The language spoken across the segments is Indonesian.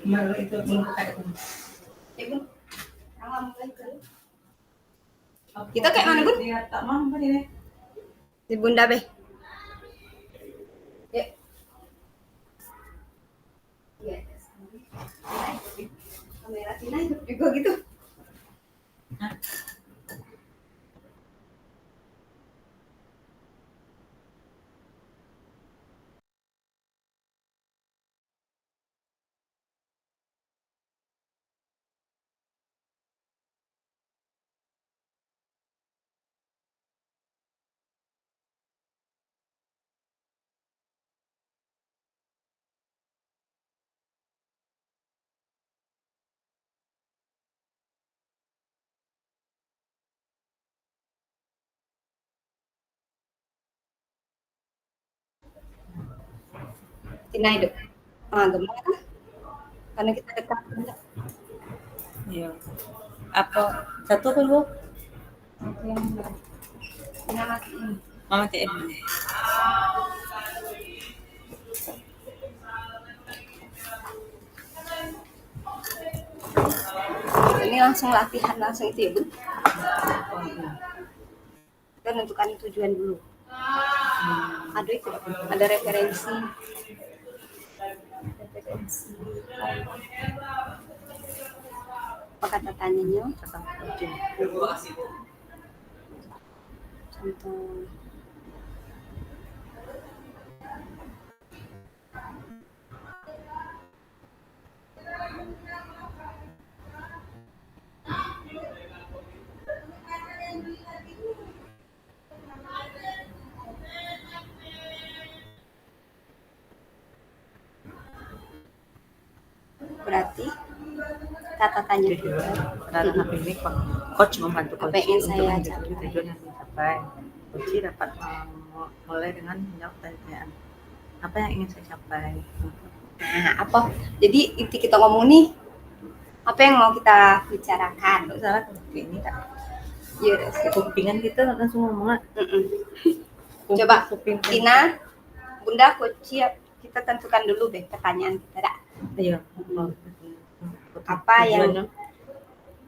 Malu itu belum kayak itu. Kita kayak mana, Bun? Dia tak mampu ini. Di Bunda Be. Ya. Iya. Kamera Tina hidup juga gitu. Tina hidup. Gimana kan? Karena kita dekat. Iya. Apa satu apa dua? Tina matiin. Mama TM. Ini langsung latihan langsung itu ya Bun. Kita menentukan tujuan dulu. Ada itu, ada referensi. Apa kata tanyanya? Contoh. Berarti kata tanya kita. Dalam hal ini coach membantu Apa coach yang untuk saya menjadi capai? tujuan yang dicapai. Coach dapat mulai dengan menjawab pertanyaan apa yang ingin saya capai. Nah, apa? Jadi inti kita ngomong nih, apa yang mau kita bicarakan? Nggak salah seperti ini kak. Iya, Kupingan kita langsung ngomong. Coba Tina, Bunda, Coach, kita tentukan dulu deh pertanyaan kita. Dak. Iya. Apa yang Tujuannya?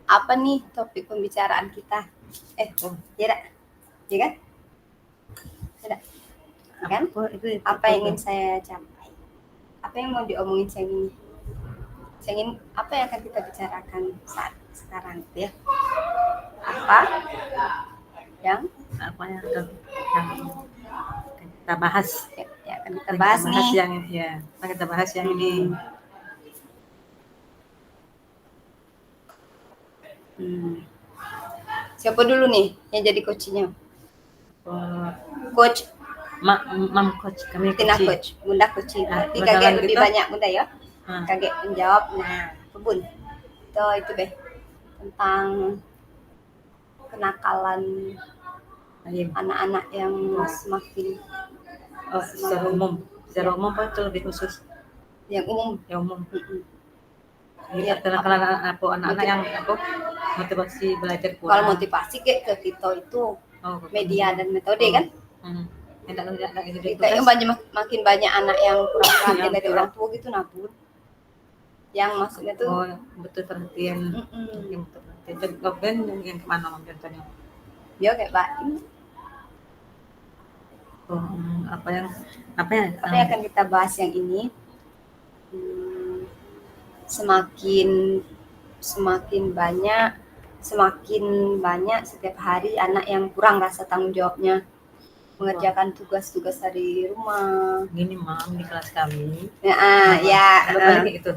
apa nih topik pembicaraan kita? Ya dak, ya kan? Ya dak. Kan? Apa yang ingin saya capai? Apa yang mau diomongin saya ini? Saya ingin apa yang akan kita bicarakan saat sekarang ya? Apa yang kita bahas? Ya akan kita bahas nih. Kita bahas yang ini. Siapa dulu nih yang jadi coachnya? Coach. Mam coach, kami Tina coach, Bunda coach. Berarti kakek lebih banyak Bunda ya. Kakek menjawab. Nah, Bun. Itu deh tentang kenakalan anak-anak yang semakin secara umum apa itu lebih khusus? Yang umum. Ya, kenakalan anak-anak yang motivasi belajar kurang. Kalau motivasi kayak ke kita itu media dan metode kan? Kita yang makin banyak anak yang kurang perhatian dari orang tua gitu nabur. Yang maksudnya tuh betul perhatian. Yang betul perhatian. Yang kemana contohnya? Ya kayak Baim. Apa yang akan kita bahas yang ini? Semakin banyak setiap hari anak yang kurang rasa tanggung jawabnya mengerjakan tugas-tugas dari rumah. Gini mam di kelas kami. Gitu.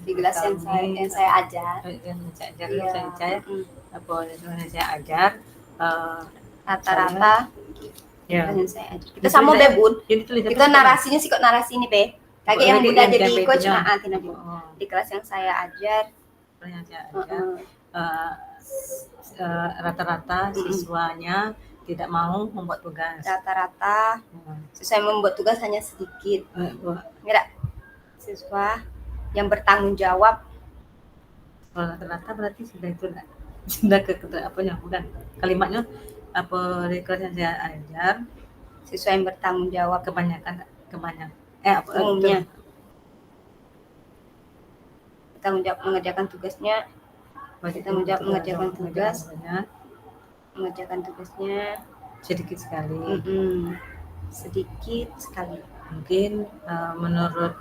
Di kelas yang saya ajar. Saya ajar. Rata-rata. Yang saya ajar. Kita sama deh Bun. Kita narasinya sih kok narasi ini be. Kakek yang Bunda jadi coach di kelas yang saya ajar. Rata-rata siswanya tidak mau membuat tugas. Rata-rata siswa membuat tugas hanya sedikit. Enggak. Siswa yang bertanggung jawab. Rata-rata berarti sudah ke apanya bukan kalimatnya apa di kelas yang saya ajar siswa yang bertanggung jawab kebanyakan umumnya bertanggung jawab mengerjakan tugasnya. Mengerjakan tugasnya sedikit sekali. Sedikit sekali. Mungkin menurut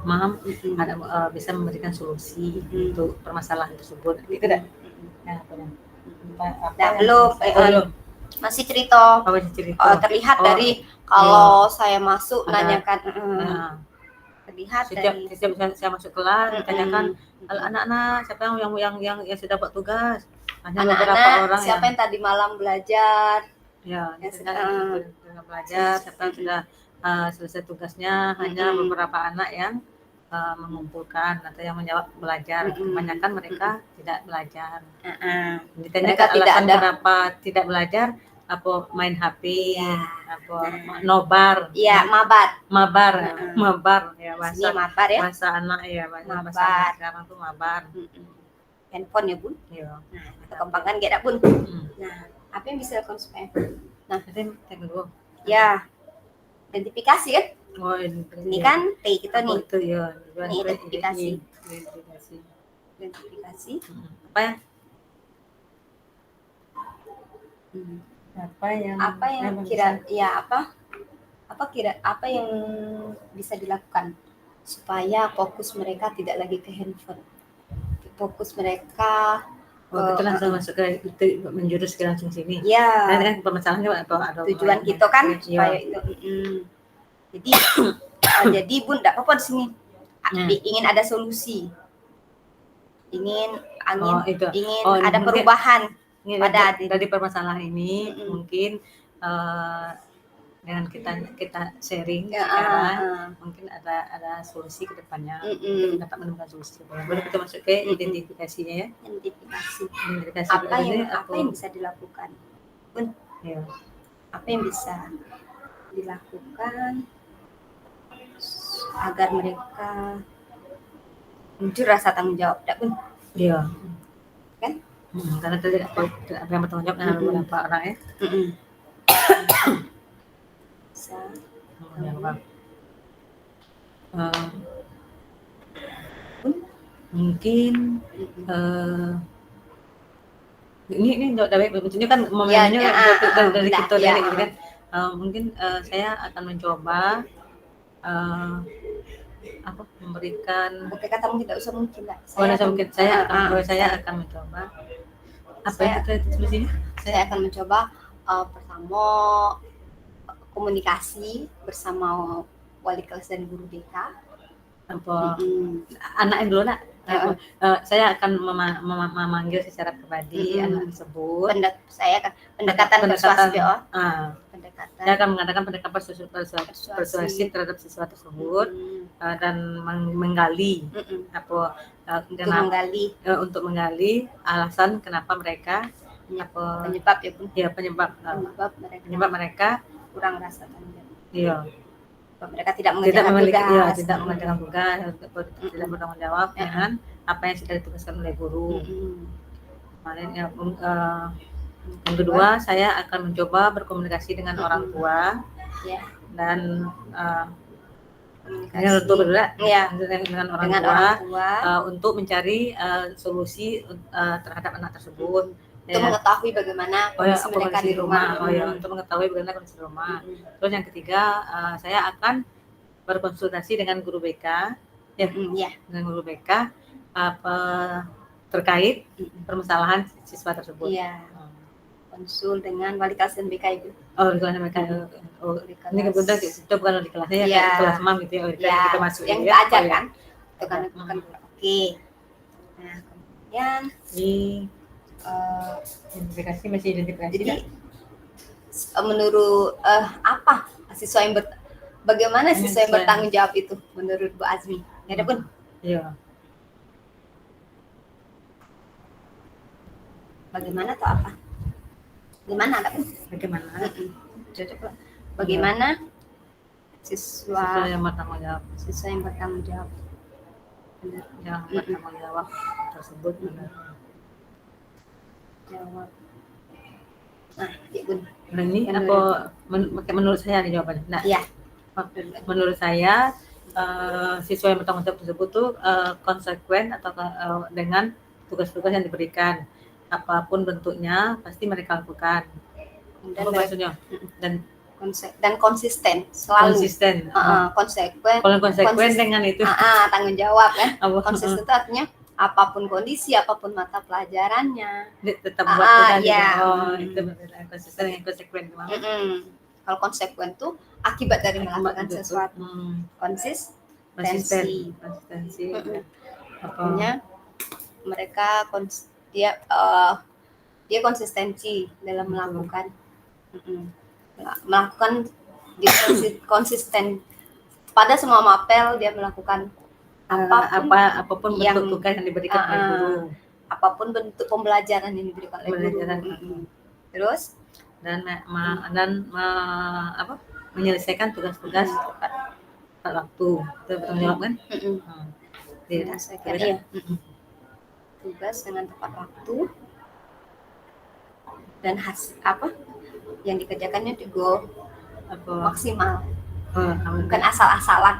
Mam bisa memberikan solusi untuk permasalahan tersebut. Gitu dah. Belum. Masih cerita. Terlihat dari kalau saya masuk nanyakan. Terlihat dari setiap saya masuk kelas ditanyakan anak-anak siapa yang sudah buat tugas. Hanya beberapa orang siapa yang tadi malam belajar. Belajar, siapa yang sudah selesai tugasnya. Hanya beberapa anak yang mengumpulkan atau yang menjawab belajar. Kebanyakan mereka tidak belajar. Ditanyakan alasan kenapa tidak belajar, apa main HP, Iya. apa Nah. nobar, Iya, mabar. mabar, Heeh. mabar ya Sini bahasa mabar ya. bahasa anak ya, bahasa Mabar. anak sekarang tuh mabar. Handphone ya, Bun. Iya. Nah, kita kembangkan gak, Bun. Nah, apa yang bisa dilakukan supaya? Nah, Nanti cek dulu. ya, identifikasi kan? Oh, Ini kan T kita apa nih. itu ya? Ini identifikasi. Identifikasi. Identifikasi. Apa ya? Apa yang kira ya apa yang bisa dilakukan supaya fokus mereka tidak lagi ke handphone, fokus mereka kita langsung masuk ke itu, menjurus ke langsung sini. ya. Dan kan permasalahannya ada tujuan kita kan supaya itu jadi Bun tidak apa-apa di sini ingin ada solusi, ingin ada perubahan pada dari permasalahan ini. Mungkin dengan kita sharing sekarang mungkin ada solusi ke depannya, mungkin dapat menemukan solusi. Baru kita masuk ke identifikasinya ya. Identifikasi apa yang bisa dilakukan, Bun? Ya. Apa yang bisa dilakukan agar mereka muncul rasa tanggung jawab, tidak, Bun? Iya. Kan? Karena tadi apa yang bertanggung jawab dengan beberapa orang ya. Bisa. Mungkin ini dari maksudnya kan momennya dari kita dari gitu kan. Mungkin saya akan mencoba memberikan katamu tidak usah mungkin lah. Saya akan mencoba apa itu solusinya? Saya akan mencoba pertama komunikasi bersama wali kelas dan guru BK. Anak yang dulu nak. Saya akan memanggil secara pribadi anak tersebut. Pendekatan persuasif. Saya akan mengadakan pendekatan persuasif terhadap siswa tersebut dan menggali untuk menggali alasan kenapa mereka penyebab mereka kurang rasa tanggung jawab. Iya. Mereka tidak mengerjakan tugas, tidak bertanggung jawab dengan apa yang sudah ditugaskan oleh guru. Kemarin yang kedua, saya akan mencoba berkomunikasi dengan orang tua dan dengan orang tua untuk mencari solusi terhadap anak tersebut. Untuk mengetahui bagaimana kondisi mereka di rumah. Untuk mengetahui bagaimana kondisi rumah. Terus yang ketiga, saya akan berkonsultasi dengan guru BK, dengan guru BK terkait permasalahan siswa tersebut. Konsul dengan wali kelas dan BK itu. Dengan BK. Ini kebetulan kita bukan wali kelasnya ya, kelas mam gitu ya. Kita masuk yang kita ajarkan. Itu kan oke. Nah, kemudian identifikasi masih identifikasi. Jadi menurut apa siswa yang bagaimana siswa yang bertanggung jawab itu menurut Bu Azmi? Ya ada, Bun? Iya. Bagaimana atau apa? Gimana ada, Bun? Bagaimana? Coba. Bagaimana siswa yang bertanggung jawab? Siswa yang bertanggung jawab. Yang bertanggung jawab tersebut jawab. Nah, Bun. Nah, ini apa menurut saya nih jawabannya. Nah, menurut saya siswa yang bertanggung jawab tersebut tuh konsekuen atau dengan tugas-tugas yang diberikan, apapun bentuknya pasti mereka lakukan. Dan maksudnya dan konsisten selalu. Konsekuen dengan itu. Tanggung jawab kan. Konsisten itu artinya apapun kondisi, apapun mata pelajarannya tetap buat itu konsisten yang konsekuen. Kalau konsekuen tuh akibat dari melakukan sesuatu. Konsistensi. Artinya mereka dia konsistensi dalam melakukan konsisten pada semua mapel. Dia melakukan apapun bentuk tugas yang diberikan oleh guru, apapun bentuk pembelajaran yang diberikan oleh guru. Terus dan menyelesaikan tugas-tugas tepat waktu. Itu bertanggung jawab kan? Iya, saya kira iya. Tugas dengan tepat waktu dan yang dikerjakannya juga maksimal, bukan asal-asalan.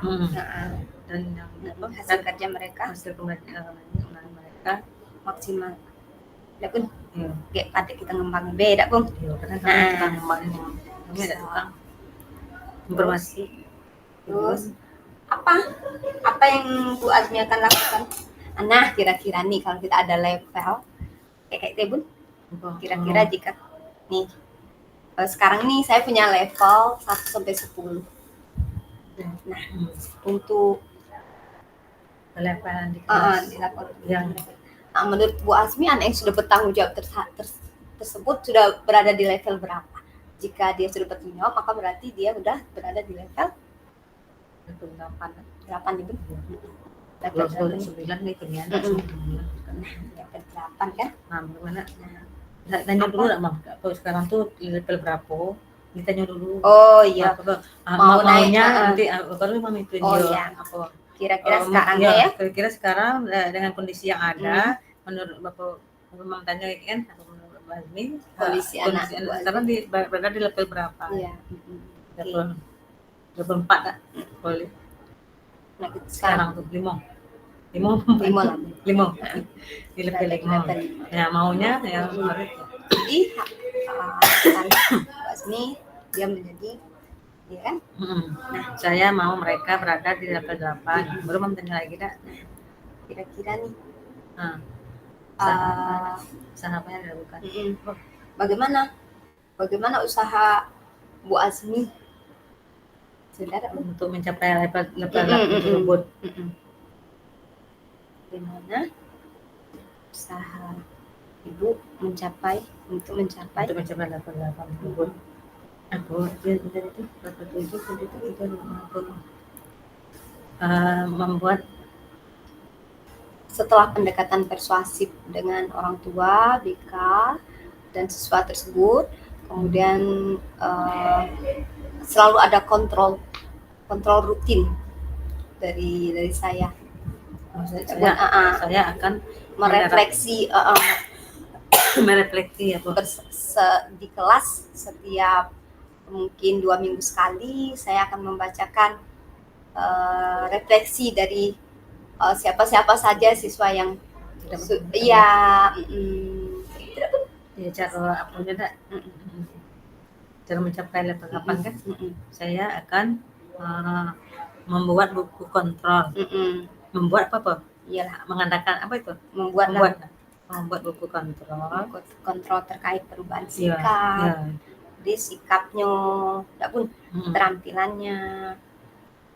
Dan hasil kerja mereka maksimal. Ya pun, kayak pada kita ngembangin beda pun. Karena kita ngembangin kami ada tukang informasi. Terus apa yang Bu Azmi akan lakukan? Nah, kira-kira nih kalau kita ada level kayak Bun, kira-kira jika nih sekarang nih saya punya level 1 sampai 10. Nah, untuk level di level yang menurut Bu Azmi, anak yang sudah bertanggung jawab tersebut sudah berada di level berapa? Jika dia sudah bertanggung jawab, maka berarti dia sudah berada di level 8 Ibu. Level 9 nih kemudian. Level 8 kan? Nah, bagaimana? Tanya dulu lah, Mam. Kalau sekarang tuh level berapa? Ditanya dulu. Oh iya. Maunya nanti baru Mam itu apa? Kira-kira sekarang ya? Kira-kira sekarang dengan kondisi yang ada, menurut Bapak Mam tanya kan, menurut Mbak Azmi, kondisi anak sekarang berada di level berapa? Iya. Level 4 tak? Boleh. Nah, sekarang tuh 5 di level 5. Ya maunya yang jadi Azmi dia menjadi ya kan? Nah, saya mau mereka berada di level 8. Baru tanya lagi dah. Kira-kira nih. Usaha apa yang dilakukan? Bagaimana usaha Bu Azmi untuk mencapai level 8 tersebut? Bagaimana usaha Ibu mencapai level 8 tersebut? Membuat setelah pendekatan persuasif dengan orang tua, BK dan siswa tersebut, kemudian selalu ada kontrol rutin dari saya. Saya akan merefleksi di kelas setiap mungkin 2 minggu sekali. Saya akan membacakan refleksi dari siapa-siapa saja siswa yang cara mencapai level 8 kan? Saya akan membuat buku kontrol. Membuat apa? Iyalah, mengadakan apa itu? Membuat buku kontrol terkait perubahan sikap. Jadi sikapnya, keterampilan.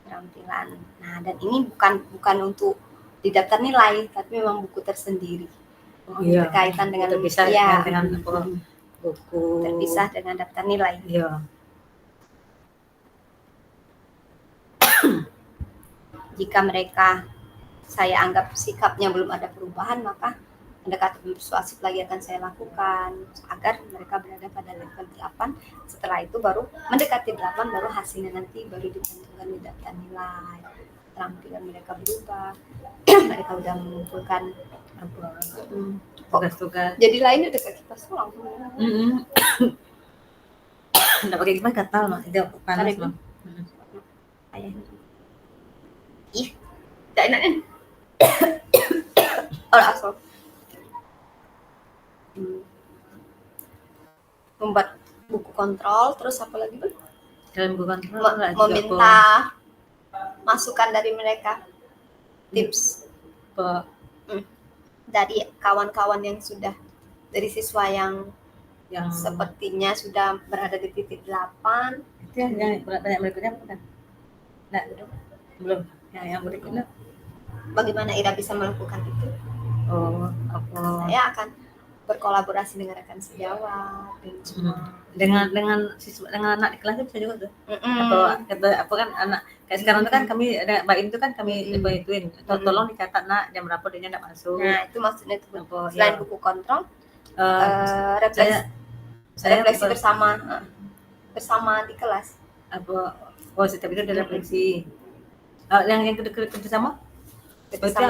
Nah, dan ini bukan untuk didaftar nilai, tapi memang buku tersendiri. Berkaitan dengan dengan buku terpisah dengan daftar nilai. Jika saya anggap sikapnya belum ada perubahan, maka pendekatan persuasif lagi akan saya lakukan agar mereka berada pada level 8. Setelah itu baru mendekati 8, baru hasilnya nanti baru ditentukan di daftar nilai. Keterampilan mereka berubah. Mereka udah mengumpulkan tugas-tugas. Jadi lain udah kita langsung. Enggak pakai gimana katal mah, itu panas mah. Tidak enak kan? Asal membuat buku kontrol, terus apa lagi Bang? Dalam buku kontrol meminta masukan dari mereka, tips dari kawan-kawan yang sudah, dari siswa yang sepertinya sudah berada di titik 8. Itu yang banyak berikutnya bukan? Nah, belum. Yang berikutnya bagaimana Ira bisa melakukan itu? Saya akan berkolaborasi dengan rekan sejawat dengan siswa, dengan anak di kelas itu bisa juga tuh. Atau kan anak kayak sekarang itu kan kami ada bain itu kan kami ituin, tolong dicatat nak jam berapa dia enggak masuk. Nah, itu maksudnya itu. Selain buku kontrol, refleksi bersama di kelas. Setiap itu ada refleksi. Yang kerja sama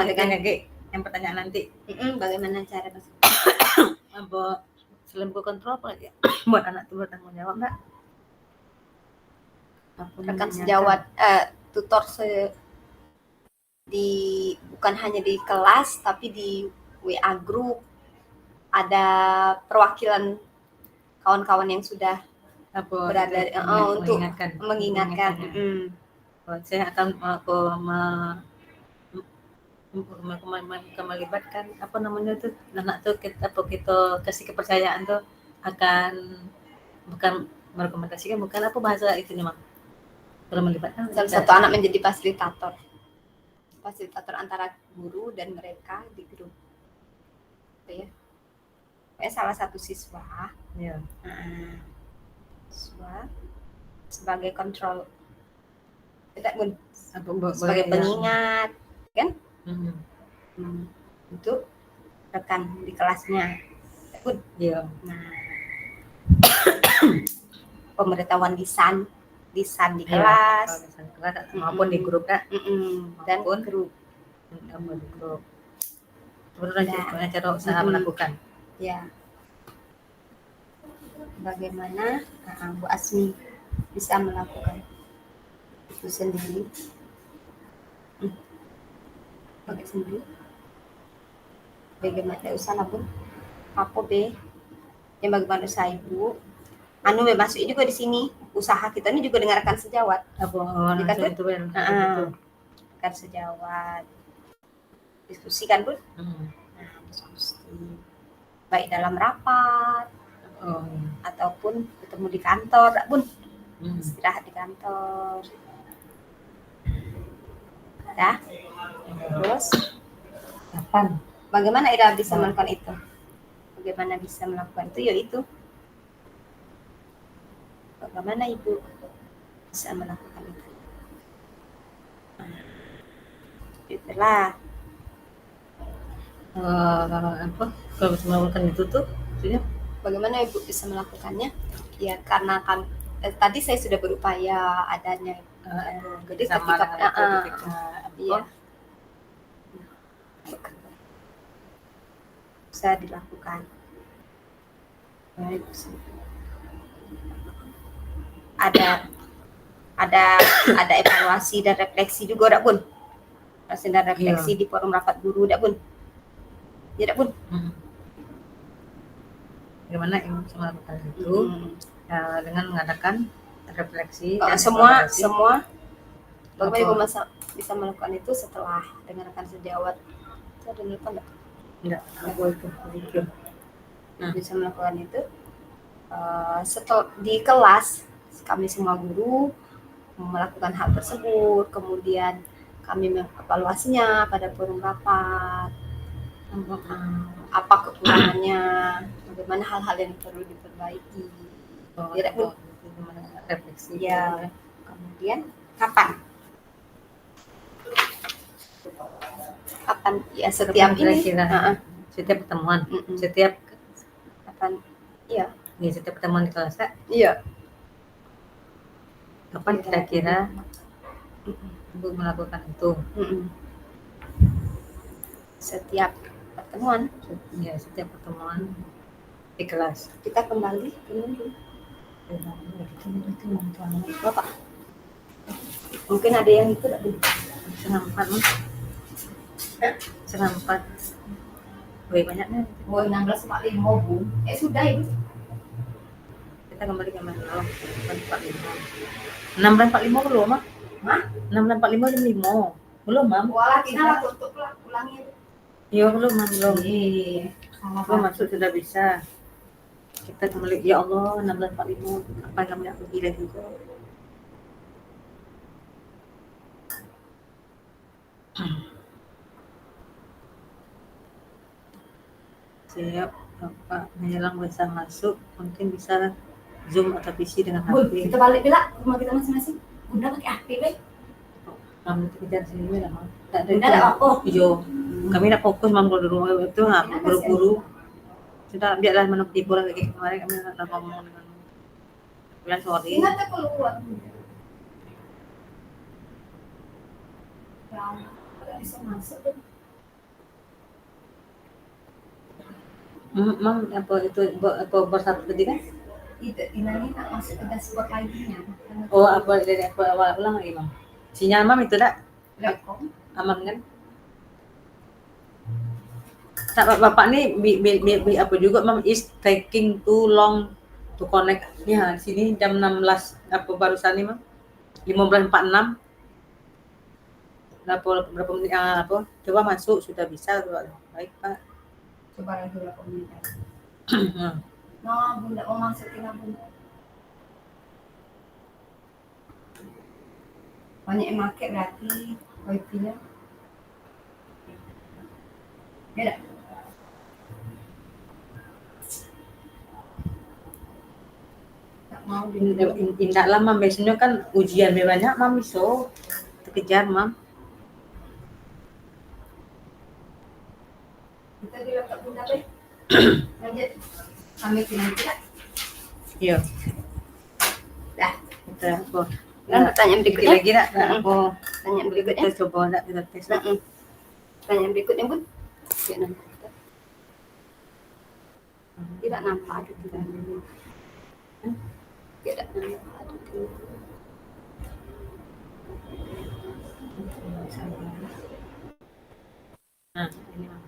dengan yang pertanyaan nanti. Bagaimana cara selain kontrol apa lagi buat anak itu bertanggung jawab enggak? Rekan sejawat tutor bukan hanya di kelas tapi di WA group ada perwakilan kawan-kawan yang sudah berada untuk mengingatkan. Saya akan melibatkan anak tuh kita kasih kepercayaan tuh akan bukan merekomendasikan, bukan bahasa itunya, Mak. Kalau melibatkan salah satu anak menjadi fasilitator antara guru dan mereka di grup. Salah satu siswa sebagai kontrol, sebagai pengingat kan, untuk rekan di kelasnya. Pemberitahuan lisan di kelas maupun di grup kan, dan grup. Terus cara usaha melakukan. Bagaimana Bu Asmi bisa melakukan itu sendiri? Bagaimana usaha Bu? Apa be? Yang bagaimana usaha Ibu? Masuk juga di sini. Usaha kita ini juga dengarkan sejawat. Kan sejawat. Diskusi kan, Bun? Diskusi. Baik dalam rapat ataupun ketemu di kantor, Bun. Istirahat di kantor. Terus bagaimana Ira bisa melakukan itu? Bagaimana bisa melakukan itu? Yaitu bagaimana Ibu bisa melakukan itu? Itulah. Kalau bisa melakukan itu tuh maksudnya bagaimana Ibu bisa melakukannya? Ya karena tadi saya sudah berupaya adanya jadi ketika bisa dilakukan. Ada evaluasi dan refleksi juga, Dak Bun. Evaluasi dan refleksi di forum rapat guru, Dak Bun. Ya, Dak Bun. Bagaimana Ibu bisa melakukan itu dengan mengadakan refleksi dan semua bagaimana Ibu bisa melakukan itu setelah dengarkan sejawat? Itu ada nelpon enggak? Enggak. Bisa melakukan itu setelah di kelas kami semua guru melakukan hal tersebut, kemudian kami mengevaluasinya pada forum rapat, apa kekurangannya, bagaimana hal-hal yang perlu diperbaiki. Refleksi. Kemudian kapan? Ya setiap setiap pertemuan, setiap kapan? Setiap pertemuan di kelas. Kapan kira-kira Ibu melakukan itu? Setiap pertemuan di kelas. Kita kembali dulu. Bapak. Mungkin ada yang itu tadi. Setengah 4. Banyaknya. 16.45, Bu. Sudah Ibu. Kita kembali ke mana? 16.45 belum, Mah? 16.45 jam 5. Belum, Mam. Walah, kita tutup ulangi. Iya, belum. Belum masuk sudah bisa. Kita kembali, ya Allah, 16.45. Apa yang kami pergi lagi juga. Siap, Bapak menjelang bisa masuk, mungkin bisa Zoom atau PC dengan HP. Kita balik bila rumah kita masing-masing. Bunda pakai HP, Be. Kami kejar sini lah, Mam. Bunda ada apa? Iya. Kami nak fokus, Mam, kalau di rumah itu buru-buru. Sudah biarlah menunggu libur lagi kemarin kami udah ngomong dengan bulan sorry. Ingat aku keluar. Ya, bisa masuk. Mam, apa itu apa bersatu tadi kan? Itu ini nak masuk ke dashboard ID-nya. Oh, apa dari apa awal ulang lagi, Mam? Sinyal Mam itu dak? Rekom. Aman kan? Tak Bapak nih apa juga Mam is taking too long to connect. Ya, di sini jam 16 apa barusan nih, Mam? 15.46. Berapa menit apa? Coba masuk sudah bisa. Baik, Pak. Coba lagi berapa menit. Hmm. Nah, Bunda mau masukin Bunda. Banyak yang pakai berarti wifi-nya. Beda. Tak mau Indah lah Mam, biasanya kan ujian banyak Mam iso terkejar Mam. Kita di laptop Bunda deh. Lanjut. Kami pindah tidak? Iya. Dah. Kita apa? Kan pertanyaan berikutnya. Kira-kira apa? Pertanyaan berikutnya. Kita coba enggak kita tes. Pertanyaan berikutnya Bun. Tidak nampak ada tidak. Tidak nampak ada tidak. Nah, ini Mam.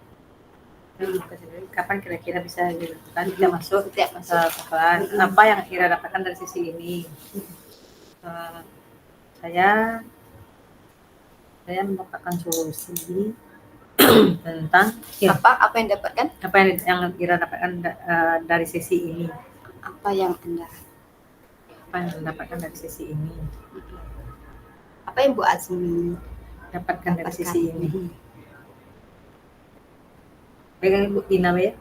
Kapan kira-kira bisa dilakukan kita masuk kapan? Apa yang kira dapatkan dari sisi ini? Saya mendapatkan solusi tentang apa yang dapatkan? Apa yang kira dapatkan dari sisi ini? Apa yang Anda dapatkan dari sisi ini? Apa yang Bu Azmi dapatkan dari sisi ini? Pegang Ibu Tina ya?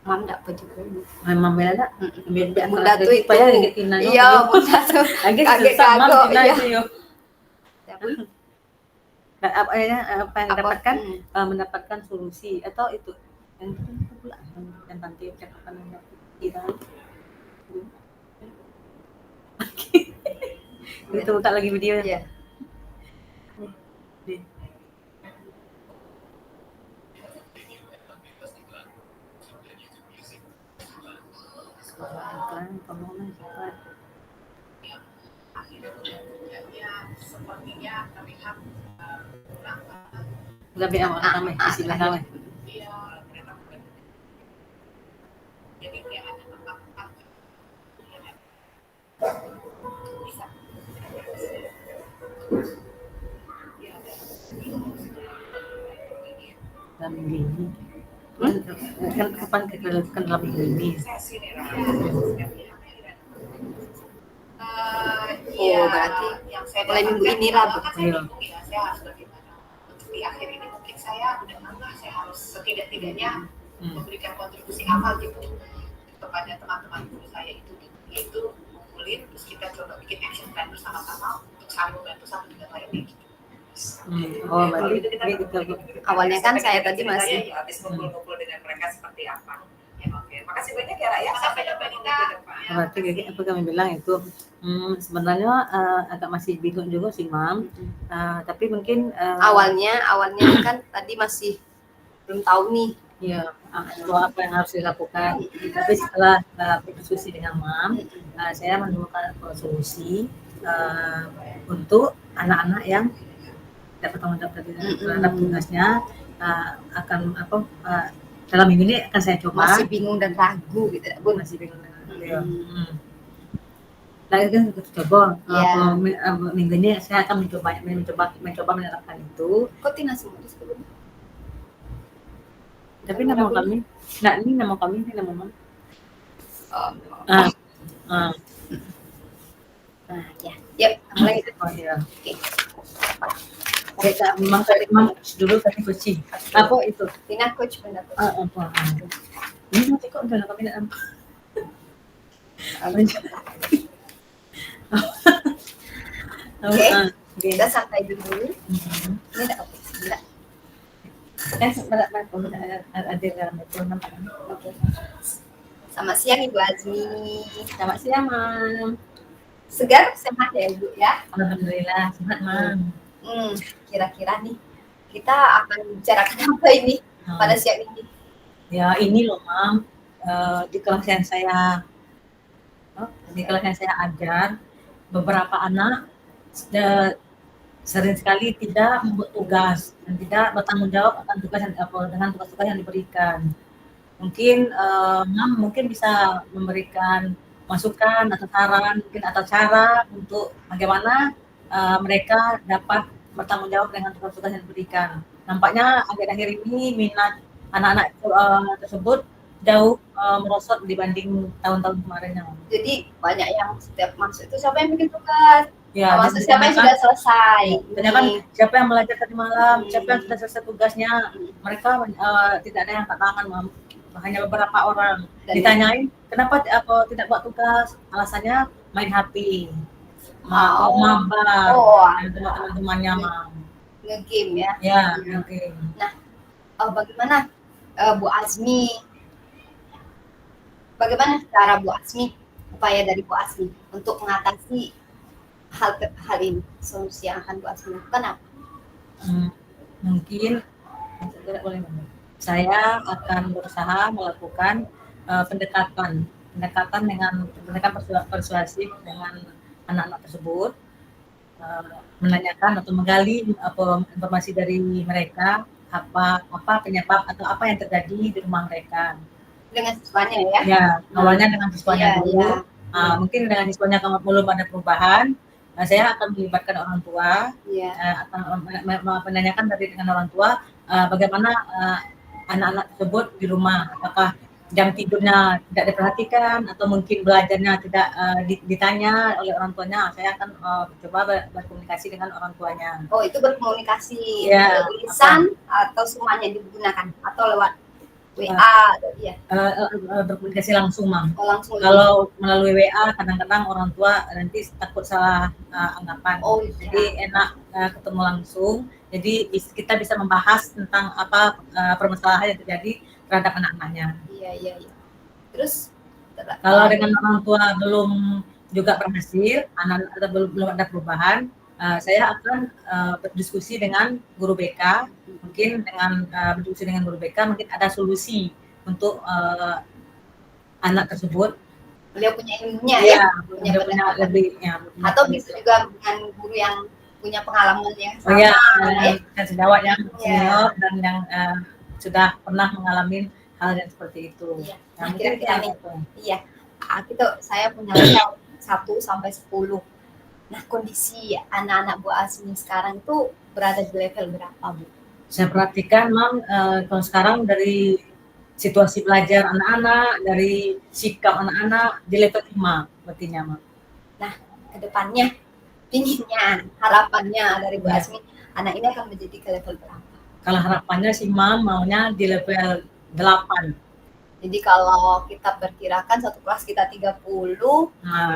Mam enggak apa juga. Mam bela tak? Bunda tuh itu. Iya, Bunda tuh. Lagi susah Mam Tina iya. itu yo. Apa yang dapatkan mendapatkan solusi atau itu yang pula yang nanti cakapan yang kita kita buka lagi video ya. Sepertinya terlihat lebih awal kami di sebelah kami. Dalam minggu ini. Kan kapan kita lakukan dalam minggu ini? Berarti mulai minggu ini Rabu. Saya harus bagaimana di akhir ini mungkin saya harus setidak-tidaknya memberikan kontribusi apa gitu kepada teman-teman guru saya itu yaitu ngumpulin terus kita coba bikin action plan bersama-sama untuk saling membantu satu dengan lainnya gitu. Berarti kita awalnya kan saya tadi masih habis ngumpul-ngumpul dengan mereka seperti apa. Ya, oke. Makasih banyak ya Raya. Sampai jumpa di depan. Berarti apa kami bilang itu sebenarnya agak masih bingung juga sih Mam. Tapi mungkin awalnya kan tadi masih belum tahu nih. Ya, apa yang harus dilakukan. Tapi setelah berdiskusi dengan Mam, saya menemukan solusi untuk anak-anak yang dapat tanggung jawab terhadap tugasnya akan dalam minggu ini akan saya coba. Masih bingung dan ragu gitu, Bu. Masih bingung dan ragu. Nah, kan kita coba minggu ini saya akan mencoba menerapkan itu. Kok Tina semua sebelum? Tapi nama kami, ini nama kami, ini nama Mam. Ya. Yuk, mulai. Ya. Oke. Saya memang dulu kami coaching. Apa itu? Tina coach pendapat. Ini nanti kok udah kami nak Oke, kita santai dulu. Ini enggak. ada dalam itu nampak. Oke. Selamat siang Ibu Azmi. Selamat siang, Mam. Segar, sehat ya Ibu ya? Alhamdulillah, sehat, Mam. Kira-kira nih kita akan bicarakan apa ini pada siang ini? Ya ini loh, Mam. Di kelas yang saya ajar, beberapa anak sering sekali tidak membuat tugas dan tidak bertanggung jawab akan dengan tugas-tugas yang diberikan. Mungkin Mam mungkin bisa memberikan masukan atau saran mungkin atau cara untuk bagaimana mereka dapat bertanggung jawab dengan tugas-tugas yang diberikan. Nampaknya akhir-akhir ini minat anak-anak tersebut jauh merosot dibanding tahun-tahun kemarinnya. Jadi banyak yang setiap masuk itu siapa yang bikin tugas? Ya, maksud siapa yang sudah selesai? Kan siapa yang belajar tadi malam, siapa yang sudah selesai tugasnya, mereka tidak ada yang angkat tangan, Mam. Hanya beberapa orang. Ditanyain kenapa tidak buat tugas, alasannya main HP, mabar, dengan teman-temannya, Mam. Nge-game ya? Ya, nge-game. Nah, bagaimana Bu Azmi? Bagaimana cara Bu Azmi, upaya dari Bu Azmi untuk mengatasi hal ini, solusi yang akan Bu Azmi lakukan apa? Mungkin saya akan berusaha melakukan pendekatan persuasif dengan anak-anak tersebut, menanyakan atau menggali informasi dari mereka apa penyebab atau apa yang terjadi di rumah mereka. Dengan siswanya ya? Ya, awalnya dengan siswanya dulu. Mungkin dengan siswanya kalau belum ada perubahan, saya akan melibatkan orang tua, akan menanyakan dengan orang tua bagaimana anak-anak tersebut di rumah, apakah jam tidurnya tidak diperhatikan atau mungkin belajarnya tidak ditanya oleh orang tuanya. Saya akan coba berkomunikasi dengan orang tuanya. Oh, itu berkomunikasi tulisan atau semuanya digunakan atau lewat WA atau berkomunikasi langsung, Mam. Langsung. Kalau melalui WA kadang-kadang orang tua nanti takut salah anggapan. Jadi enak ketemu langsung. Jadi kita bisa membahas tentang apa permasalahan yang terjadi terhadap anak-anaknya. Iya. Terus kalau dengan orang tua belum juga berhasil, anak atau belum ada perubahan, saya akan berdiskusi dengan guru BK, mungkin dengan berdiskusi dengan guru BK mungkin ada solusi untuk anak tersebut. Beliau punya ilmunya ya, punya lebihnya. Atau bisa juga dengan guru yang punya pengalaman yang sama. Kan sejawat yang senior dan yang sudah pernah mengalami hal yang seperti itu. Nah, kira-kira nih, saya punya level 1 sampai 10. Nah, kondisi anak-anak Bu Azmi sekarang itu berada di level berapa, Bu? Saya perhatikan, Mam, kalau sekarang dari situasi belajar anak-anak, dari sikap anak-anak di level 5 berartinya, Mam. Nah, kedepannya, inginnya, harapannya dari Bu Azmi, anak ini akan menjadi ke level berapa? Kalau harapannya sih, Mam, maunya di level 8. Jadi kalau kita perkirakan satu kelas kita 30,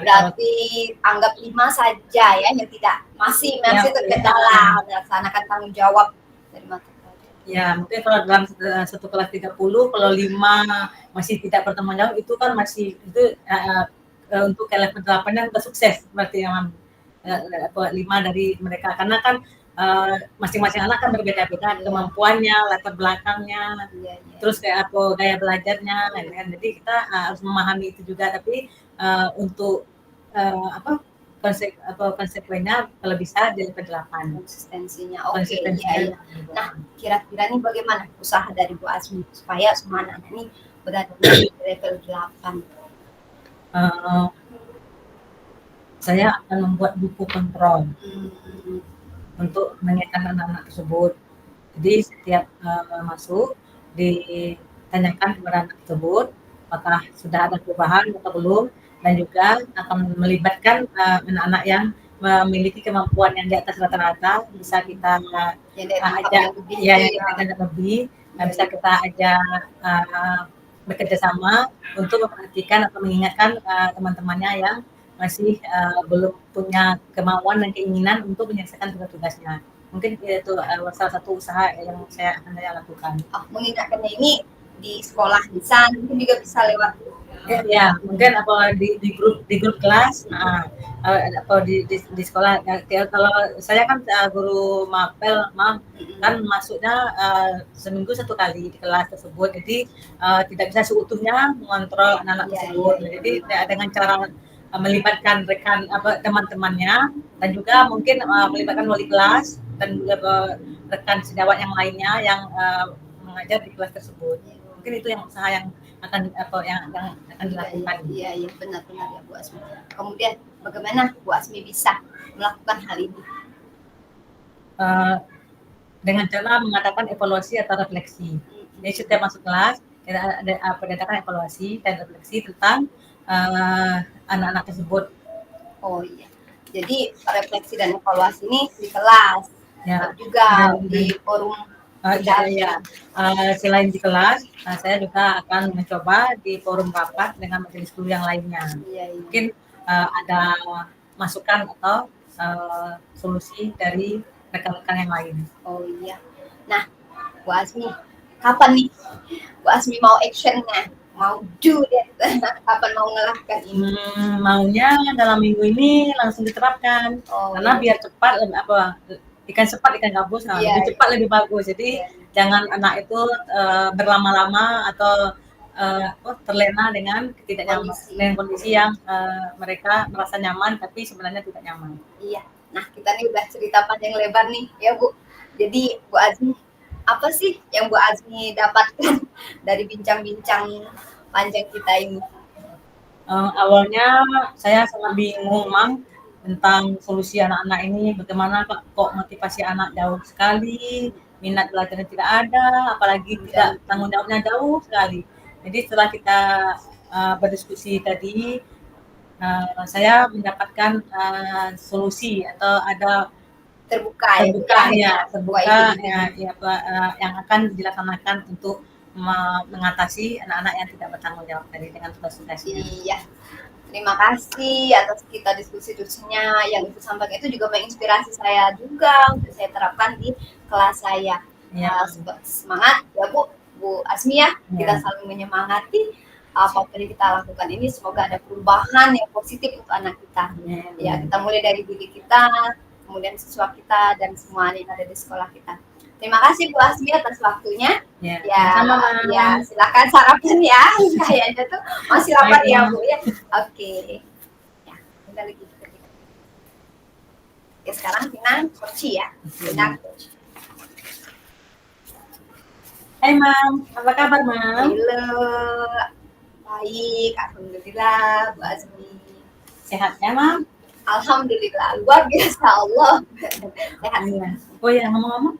berarti anggap 5 saja ya yang tidak masih terkendala melaksanakan tanggung jawab dari mata pelajaran. Ya, mungkin kalau dalam satu kelas 30, kalau 5 masih tidak bertanggung jawab itu kan masih untuk level 8-nya sudah sukses berarti yang 5 dari mereka, karena kan masing-masing anak kan berbeda-beda kemampuannya, latar belakangnya, terus kayak apa gaya belajarnya, kan. Jadi kita harus memahami itu juga. Tapi untuk konsekuensinya kalau bisa di level 8. Konsistensinya, iya. Nah, kira-kira nih bagaimana usaha dari Bu Azmi supaya semua anak ini berada di level 8? Saya akan membuat buku kontrol untuk mengingatkan anak-anak tersebut. Jadi setiap masuk ditanyakan kepada anak tersebut apakah sudah ada perubahan atau belum, dan juga akan melibatkan anak-anak yang memiliki kemampuan yang di atas rata-rata, bisa kita ajak lebih, bisa kita ajak bekerja sama untuk memperhatikan atau mengingatkan teman-temannya yang masih belum punya kemauan dan keinginan untuk menyelesaikan tugas-tugasnya. mungkin itu salah satu usaha yang saya lakukan. Mengingatkannya ini di sekolah bisa, mungkin juga bisa lewat ya mungkin apa di grup kelas, atau di sekolah. Ya, kalau saya kan guru mapel, kan masuknya seminggu 1 kali di kelas tersebut, jadi tidak bisa seutuhnya mengontrol anak-anak tersebut. Jadi dengan cara melibatkan rekan teman-temannya, dan juga mungkin melibatkan wali kelas dan juga rekan sejawat yang lainnya yang mengajar di kelas tersebut. Mungkin itu yang usaha yang akan dilakukan. Iya, benar-benar ya Bu Asmi. Kemudian bagaimana Bu Asmi bisa melakukan hal ini? Dengan cara mengadakan evaluasi atau refleksi. Jadi setiap masuk kelas kita adakan evaluasi dan refleksi tentang anak-anak tersebut. Oh iya. Jadi refleksi dan evaluasi ini di kelas, juga di forum. Selain di kelas, saya juga akan mencoba di forum rapat dengan majelis guru yang lainnya. Mungkin ada masukan atau solusi dari rekan-rekan yang lain. Oh iya. Nah, Bu Asmi, kapan nih Bu Asmi mau actionnya? Mau do deh. Kapan mau ngelakukan ini? Maunya dalam minggu ini langsung diterapkan. Karena biar cepat, ikan cepat ikan gabus, lebih cepat lebih bagus. Jadi jangan anak itu berlama-lama atau terlena dengan kondisi yang mereka merasa nyaman tapi sebenarnya tidak nyaman. Iya. Nah, kita nih udah cerita panjang lebar nih ya Bu. Jadi Bu Azmi, apa sih yang Bu Azmi dapatkan dari bincang-bincang panjang kita ini? Awalnya saya sangat bingung, Mam, tentang solusi anak-anak ini, bagaimana kok motivasi anak jauh sekali, minat belajarnya tidak ada, apalagi tidak tanggung jawabnya jauh sekali. Jadi setelah kita berdiskusi tadi, saya mendapatkan solusi atau ada terbuka yang akan dilaksanakan untuk mengatasi anak-anak yang tidak bertanggung jawab tadi dengan tugas-tugasnya. Iya. Terima kasih atas kita diskusi-diskusinya, yang Ibu sampaikan itu juga menginspirasi saya juga untuk saya terapkan di kelas saya. Semangat ya Bu Asmi ya. Kita saling menyemangati apapun yang kita lakukan ini, semoga ada perubahan yang positif untuk anak kita. Ya, kita mulai dari diri kita, kemudian siswa kita dan semua yang ada di sekolah kita. Terima kasih Bu Asmi atas waktunya. Ya, silakan sarapan ya. Kayaknya tuh masih lapar ya Bu ya. Oke. Ya, kita lagi. Oke, sekarang Tina coach ya. Tina coach. Hai Mam, apa kabar Mam? Halo. Baik, alhamdulillah Bu Asmi. Sehat ya Mam? Alhamdulillah, luar biasa Allah. Sehat. Oh ya, ngomong-ngomong,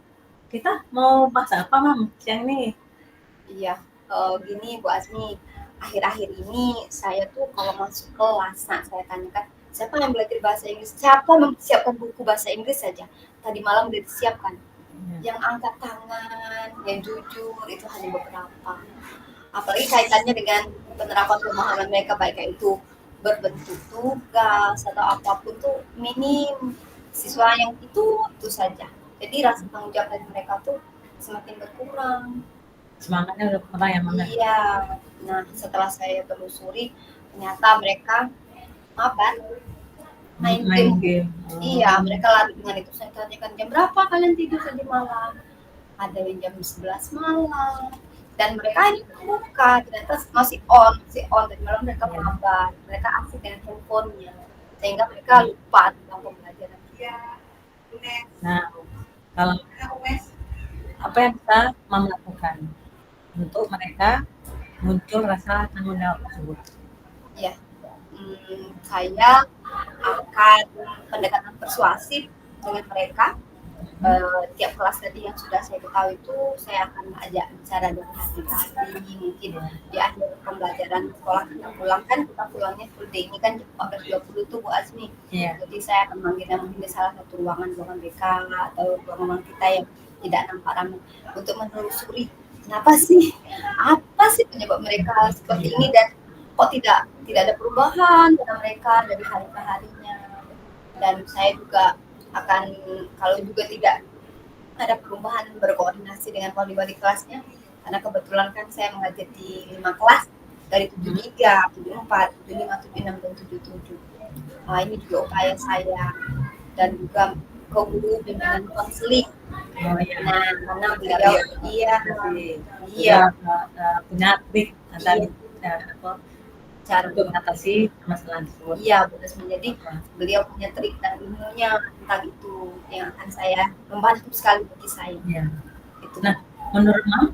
kita mau bahas apa Mam siang ini? Iya, gini Bu Asmi, akhir-akhir ini saya tuh kalau masuk kelas, saya tanyakan siapa yang belajar bahasa Inggris, siapa mempersiapkan buku bahasa Inggris saja. Tadi malam udah disiapkan. Yang angkat tangan, yang jujur itu hanya beberapa. Apalagi kaitannya dengan penerapan pemahaman mereka, baik itu berbentuk tugas atau apapun tuh minim. Siswa yang itu saja. Jadi rasa tanggung jawab dari mereka tuh semakin berkurang. Semangatnya udah kurang ya Mam? Iya. Nah, setelah saya telusuri, ternyata mereka main game. Iya, mereka lari dengan itu. Saya tanyakan jam berapa kalian tidur tadi malam? Ada yang jam 11 malam. Dan mereka ini buka, ternyata masih on tadi malam mereka mabar, mereka asik dengan handphonenya, sehingga mereka lupa tentang pembelajaran. Nah, kalau apa yang kita mau lakukan untuk mereka muncul rasa tanggung jawab tersebut? Ya, saya akan pendekatan persuasif dengan mereka. Tiap kelas tadi yang sudah saya ketahui itu saya akan ajak bicara dengan hati-hati. Mungkin di akhir pembelajaran sekolah kita pulangnya full day, ini kan 14.20 tuh Bu Azmi. Jadi saya akan manggilnya mungkin di salah satu ruangan BK atau ruangan kita yang tidak nampak ramai untuk menelusuri apa sih penyebab mereka seperti ini, dan kok tidak ada perubahan pada mereka dari hari ke harinya. Dan saya juga akan, kalau juga tidak ada perubahan berkoordinasi dengan wali-wali kelasnya, karena kebetulan kan saya mengajar di 5 kelas dari 73, 74, 75, 76 dan 77. Nah, ini juga upaya saya dan juga ke guru bimbingan konseling. Oh iya. Nah, karena beliau punya trik tentang cara untuk mengatasi masalah tersebut. Iya, betul. Jadi beliau punya trik dan ilmunya tentang itu yang akan saya membantu sekali bagi saya. Iya. Itu. Nah, menurut Mam,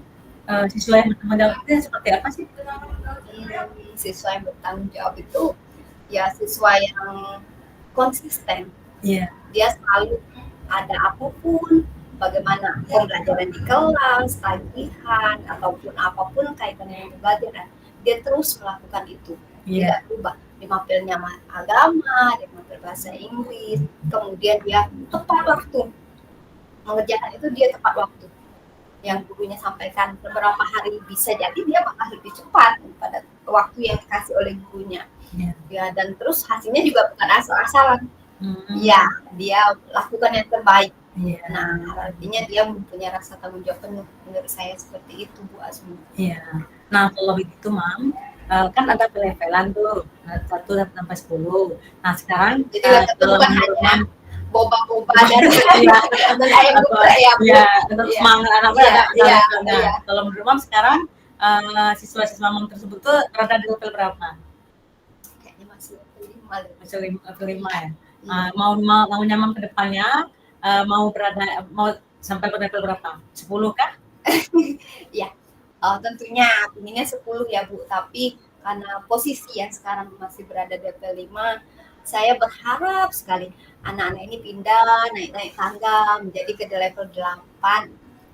siswa yang bertanggung jawab itu seperti apa sih? Siswa yang bertanggung jawab itu ya siswa yang konsisten. Iya. Dia selalu ada apapun, bagaimana pembelajaran di kelas, tagihan, ataupun apapun kaitannya dengan pembelajaran, dia terus melakukan itu. Tidak berubah. Di mapelnya agama, di mapel bahasa Inggris, kemudian dia tepat waktu. Mengerjakan itu dia tepat waktu. Yang gurunya sampaikan beberapa hari bisa jadi dia bakal lebih cepat pada waktu yang dikasih oleh gurunya. Ya, dan terus hasilnya juga bukan asal-asalan. Ya, dia lakukan yang terbaik. Nah, artinya dia mempunyai rasa tanggung jawab penuh. Menurut saya seperti itu, Bu Azmi. Iya. Nah, kalau begitu, Mam, kan ada levelan tuh, 1 sampai 10. Nah, sekarang kalau bukan hanya boba-boba dan ayam untuk semangat anak-anak. Kalau menurut Mam sekarang siswa-siswa Mam tersebut tuh berada di level berapa? Kayaknya masih level 5 ya. Mau nyaman ke depannya mau sampai pada level berapa? 10 kah? Ya, tentunya pinginnya 10 ya Bu, tapi karena posisi yang sekarang masih berada di level 5, saya berharap sekali anak-anak ini pindah naik-naik tangga menjadi ke level 8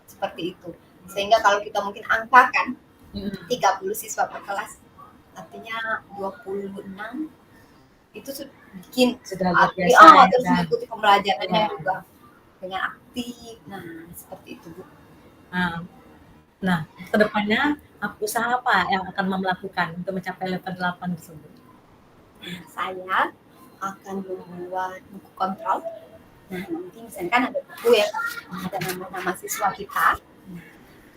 seperti itu. Sehingga kalau kita mungkin angkakan 30 siswa per kelas, artinya 26 itu sudah terus mengikuti pembelajarannya juga dengan aktif. Nah, seperti itu Bu. Nah, kedepannya usaha apa yang akan melakukan untuk mencapai level 8 tersebut? Saya akan membuat buku kontrol. Nah, nanti misalnya kan ada buku ya, ada nama-nama siswa kita.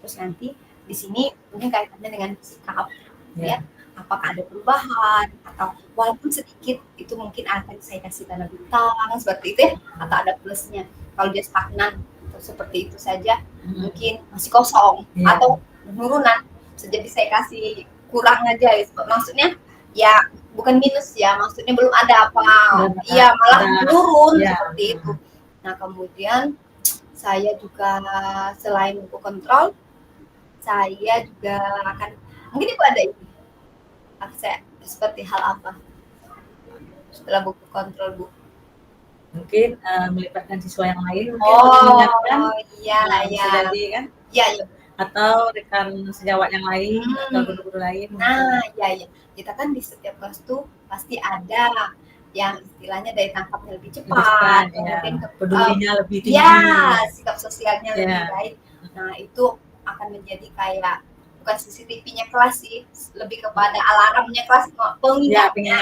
Terus nanti di sini mungkin kaitannya dengan sikap, ya. Apakah ada perubahan atau walaupun sedikit itu mungkin akan saya kasih tanda bintang seperti itu ya, atau ada plusnya. Kalau dia stagnan atau seperti itu saja mungkin masih kosong atau penurunan, jadi saya kasih kurang aja gitu. Maksudnya ya bukan minus ya, maksudnya belum ada apa, iya malah turun seperti itu. Nah, kemudian saya juga selain buku kontrol, saya juga akan mungkin itu ada ini akses seperti hal apa setelah buku kontrol Bu? Mungkin melibatkan siswa yang lain, jadi kan? Iya. Atau rekan sejawat yang lain atau guru-guru lain. Nah, iya. Kita kan di setiap kelas tuh pasti ada yang istilahnya daya tangkapnya lebih cepat, kemudian pedulinya lebih tinggi. Ya, sikap sosialnya lebih baik. Nah, itu akan menjadi kayak bukan CCTV-nya kelas sih, lebih kepada alarmnya kelas, pengingatnya.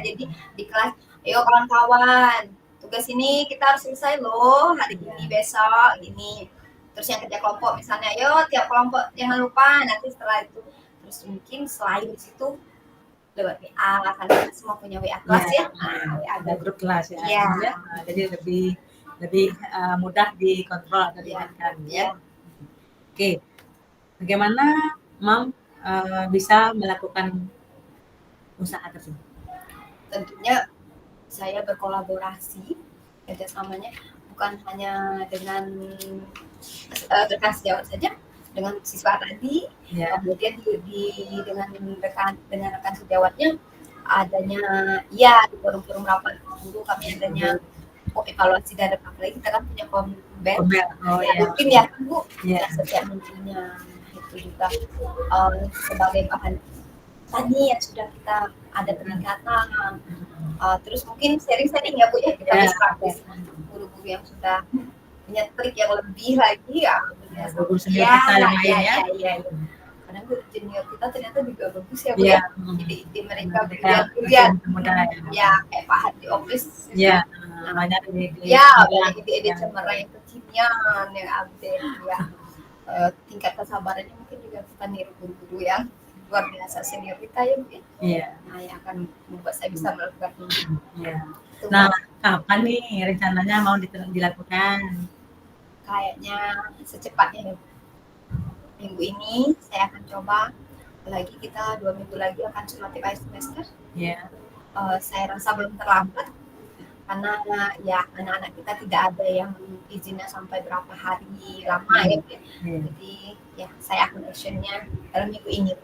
Jadi di kelas, ayo kawan-kawan, tugas ini kita harus selesai loh hari ini, besok ini. Terus yang kerja kelompok misalnya, ayo tiap kelompok jangan lupa nanti setelah itu. Terus mungkin selain di situ lewat WA, kan semua punya WA kelas ya. Ada grup kelas ya. Jadi lebih mudah dikontrol atau diingatkan ya. Oke. Bagaimana Mam bisa melakukan usaha tersebut? Tentunya saya berkolaborasi kerjasamanya bukan hanya dengan rekan sejawat saja, dengan siswa tadi, kemudian dengan rekan sejawatnya adanya di forum-forum rapat guru kami adanya evaluasi dan apalagi kita kan punya mungkin ya Bu, setiap minggunya itu juga sebagai bahan tadi yang sudah kita ada peningkatan. Terus mungkin sharing-sharing ya Bu ya, kita bisa praktis guru-guru yang sudah punya trik yang lebih lagi guru senior kita yang lain ya. Karena guru junior kita ternyata juga bagus ya Bu ya. Ide-ide mereka kayak Pak Hadi Office. Banyak ide-ide ide-ide cemerlang yang kecil kekinian yang update ya. Tingkat kesabarannya mungkin juga kita niru guru-guru yang luar biasa senior kita ya mungkin. Iya. Nah, yang akan membuat saya bisa melakukan ini. Iya. Itu Nah, kapan nih rencananya mau dilakukan? kayaknya secepatnya minggu ini saya akan coba. Apalagi kita 2 minggu lagi akan sumatif akhir semester. Iya. Saya rasa belum terlambat karena ya anak-anak kita tidak ada yang izinnya sampai berapa hari lama ya. Jadi ya saya akun actionnya dalam minggu ini.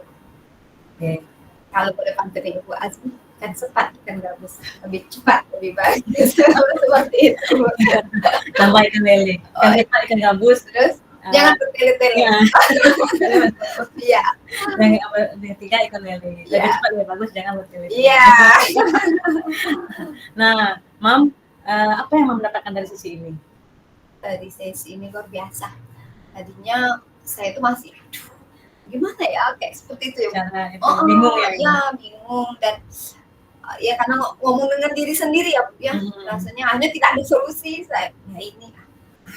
Oke. Kalau boleh pantau Ibu Azmi kan cepat kan gabus lebih cepat lebih baik seperti itu. Tambah ikan lele. Kan cepat ikan gabus. Terus jangan bertele-tele. Iya. Yang tiga ikan lele. Lebih cepat lebih bagus, jangan bertele-tele. Iya. Nah, Mam, apa yang Mam dapatkan dari sesi ini? Dari sesi ini luar biasa. Tadinya saya itu masih gimana ya kayak seperti itu ya. Bingung ya. Iya, bingung dan ya karena ngomong dengan diri sendiri ya, rasanya hanya tidak ada solusi. Saya ya ini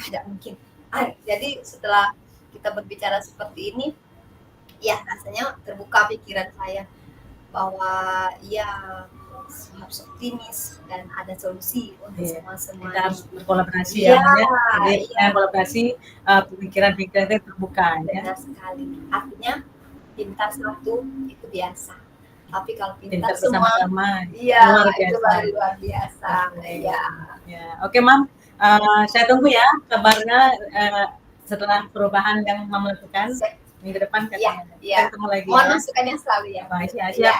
tidak mungkin. Jadi setelah kita berbicara seperti ini, ya rasanya terbuka pikiran saya bahwa ya harus optimis dan ada solusi untuk semua. Kita harus berkolaborasi ya. Jadi kolaborasi, pemikiran-pikiran itu terbuka. Benar sekali. Artinya pintar satu itu biasa. Tapi kalau pintar semua, itu luar biasa. Ya. Oke, Mam. Saya tunggu ya kabarnya setelah perubahan yang Mam lakukan minggu depan katanya. Kita ketemu lagi. Mohon masukannya selalu ya. Siap.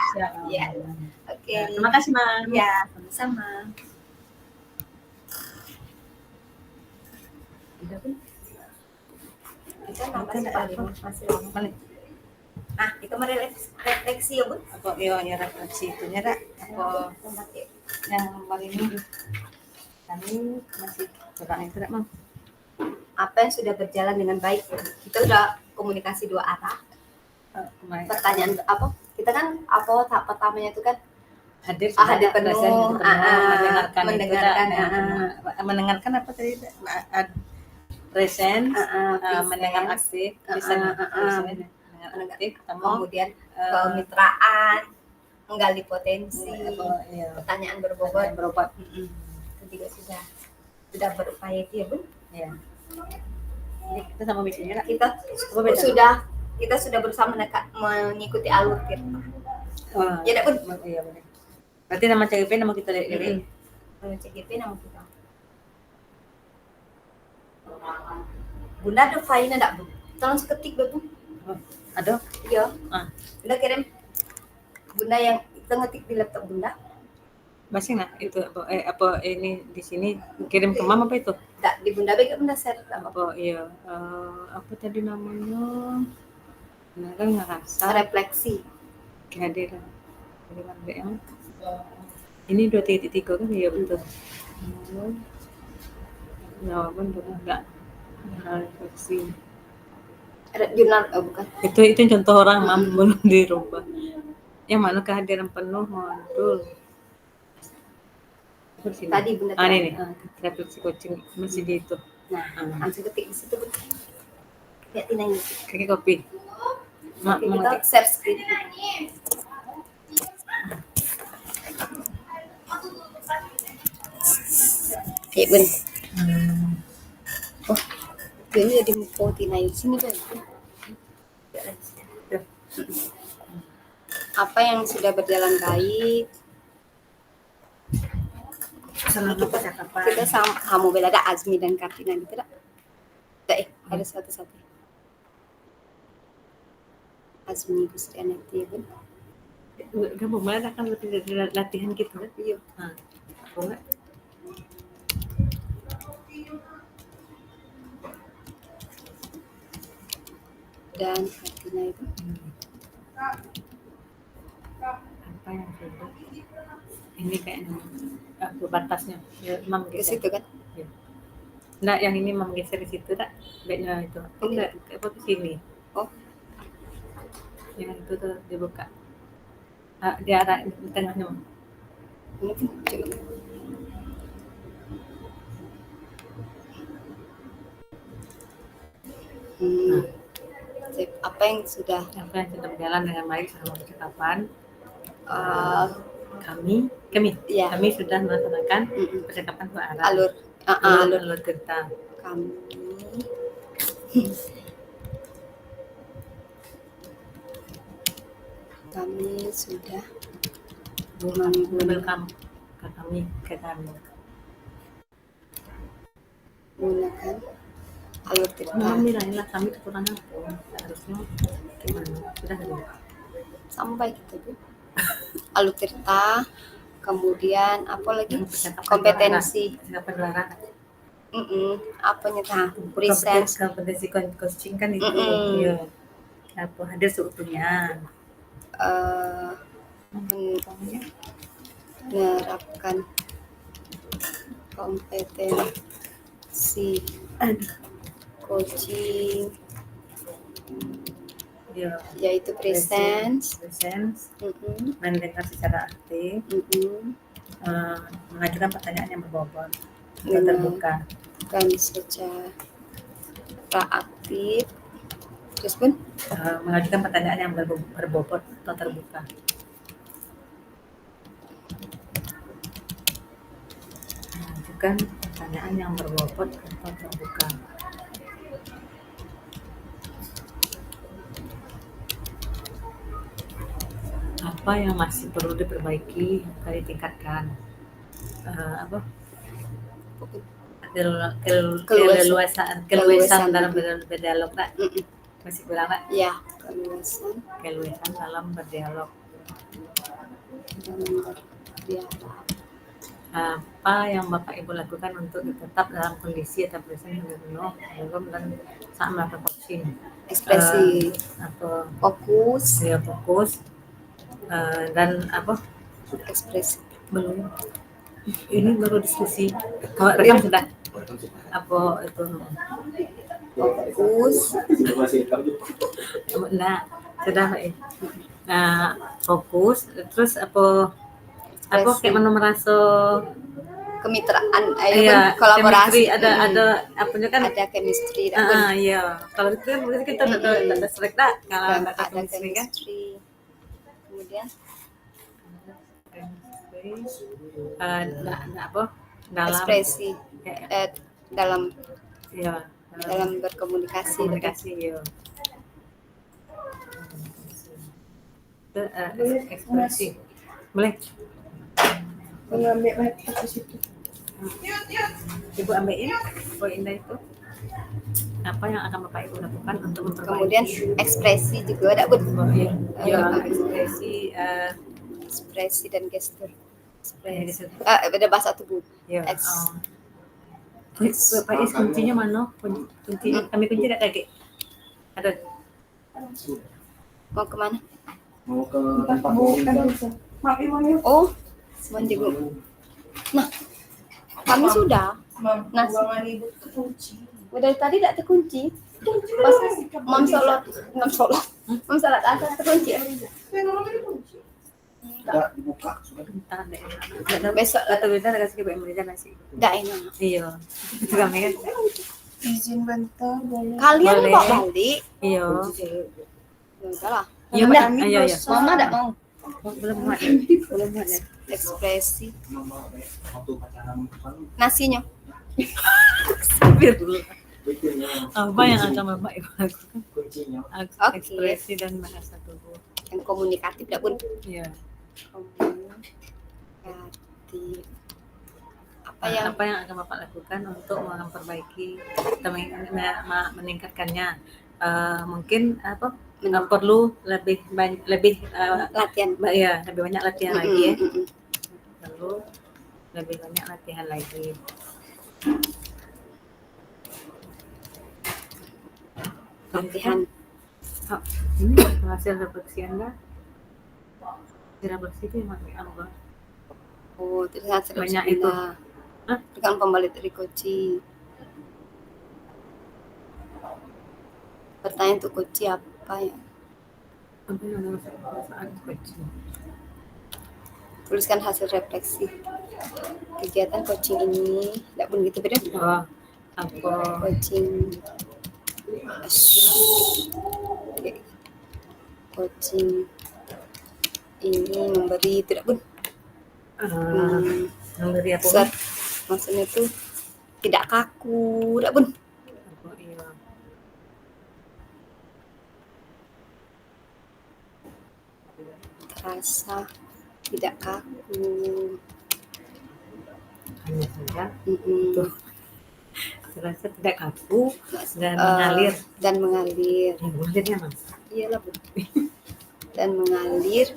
Oke. Terima kasih, Mam. Ya, sama-sama. Kita masih lama. Nah, itu refleksi ya, Bu? Apa ya refleksi itu nya, Apa yang paling ini kami masih kurang itu, Mam. Apa yang sudah berjalan dengan baik? Kita udah komunikasi 2 arah. Pertanyaan apa? Kita kan tahap pertamanya itu kan hadir penuh, mendengarkan apa tadi? Present, mendengar aktif, kemudian kemitraan, menggali potensi, pertanyaan berbobot. Itu juga sudah berupaya itu ya, Bu? Ya. Kita sama bikinnya, kita sudah berusaha mengikuti alur Tirta. Ya, Bu? Iya, benar. Berarti nama CGP nama kita dari Nama CGP nama kita. Bunda ada file-nya enggak, Bu? Tolong seketik, Bu. Ada? Iya. Bunda kirim. Bunda yang kita ngetik di laptop Bunda. Masih nggak itu apa ini di sini kirim ke Mam apa itu? Enggak, di Bunda baik Bunda share apa iya apa tadi namanya? Nah, kan ngerasa refleksi kehadiran BM. Ini 2.3 kan ya betul. Jawaban benar enggak? Refleksi. Jurnal bukan. Itu contoh orang Mam belum dirubah. Yang mana kehadiran penuh modul. Tadi Bunda ini refleksi coaching masih di itu. Nah, langsung ketik di situ, Bu. Lihatin aja. Kayak kopi. Kita share screen. Oke, Bun. Oh, ini ada di sini, Bun. Apa yang sudah berjalan baik? Kita sama bela ada Azmi dan Kartina gitu tak? Ada satu-satu. Azmi Gustianati ya, Bun. Kamu mana kan latihan kita kan? Iya. Boleh. Dan Kartina itu apa yang sudah ini kayaknya batasnya ya, Mam ke situ kan? Ya. Nggak, yang ini Mam geser di situ tak? Baiknya itu. Enggak, apa ke sini? Oh. Yang itu tuh dibuka. Di arah di tengahnya. Ini coba. Apa yang sudah berjalan dengan baik selama percakapan? Iya. Kami sudah melaksanakan percakapan berarah. Alur cerita. Kami sudah menggunakan alur cerita. Alhamdulillah kami kekurangan pun harusnya gimana? Sudah Sampai gitu Bu. Alur cerita, kemudian apa lagi? Kompetensi. Apanya present, kompetensi coaching kan itu ya. Apa hadir seutuhnya. Menerapkan kompetensi coaching, yaitu presence, mendengar secara aktif, mengajukan pertanyaan yang berbobot dan terbuka, kan secara aktif, terus pun mengajukan pertanyaan yang berbobot atau terbuka. Mengajukan pertanyaan yang berbobot atau terbuka. Apa yang masih perlu diperbaiki atau ditingkatkan? Keluasan dalam berdialog tak? Masih kurang tak? Ya, keluasan dalam berdialog. Apa yang Bapak Ibu lakukan untuk tetap dalam kondisi atau presisi yang penuh belum dan saat melakukan coaching? Ekspresi, fokus, dan apa? Ekspresi. Belum. Ini baru diskusi. Rekam sudah. Apa itu? Fokus. Nah, sudah Pak. Fokus. Terus apa kayak merasa kemitraan, kolaborasi, ada apanya kan? Ada chemistry. Iya. Kalau itu kan berarti kita ada selek tak? Kalau ada chemistry kan? Kemudian dalam ekspresi, dalam berkomunikasi. Ekspresi. Boleh? Mengambil ke situ. Ibu ambilin poin itu. Apa yang akan Bapak Ibu lakukan untuk memperbaiki? Kemudian ekspresi juga ada pun. Ekspresi dan gestur. Beda bahasa tubuh. Bapak Is kuncinya mana? Kuncinya kami kunci tak lagi. Ada. Mau kemana? Mau ke tempat Oh, menjenguk. Nah, kami sudah. Nah, dari tadi tidak terkunci. Pas Mam sholat asar terkunci. Tidak dibuka sudah. Besok atau kita kasih ke Mbak Meriza nasi. Tidak enak. Iya. Itu kami kan. Izin bentar boleh. Kalian kok balik? Iya. Salah. Iya, Mbak. Iya. Mama tidak mau. Belum muat ya. Ekspresi. Nasinya. Apa yang akan Bapak Ibu lakukan? Ekspresi dan bahasa tubuh. Yang komunikatif tidak pun. Iya. Komunikatif. Apa yang akan Bapak lakukan untuk memperbaiki atau meningkatkannya? Mungkin perlu lebih latihan. Ya, lebih banyak latihan lagi ya. Perlu lebih banyak latihan lagi. Latihan. Ini hasil refleksi Anda. Refleksi itu yang apa? Oh, terlihat banyak itu. Dengan pembalik dari coaching. Pertanyaan untuk coaching apa ya? Apa yang ada perasaan coaching? Tuliskan hasil refleksi kegiatan coaching ini. Tidak pun gitu beda. Apa? Coaching. coaching ini memberi tidak Bun? Memberi apa? Set, maksudnya itu tidak kaku, tidak Bun? Oh, iya. Rasa tidak kaku. Hanya saja itu terasa tidak kaku dan mengalir. Dan mengalir. Ya, mengalirnya Mas. Iyalah Bun. Dan mengalir.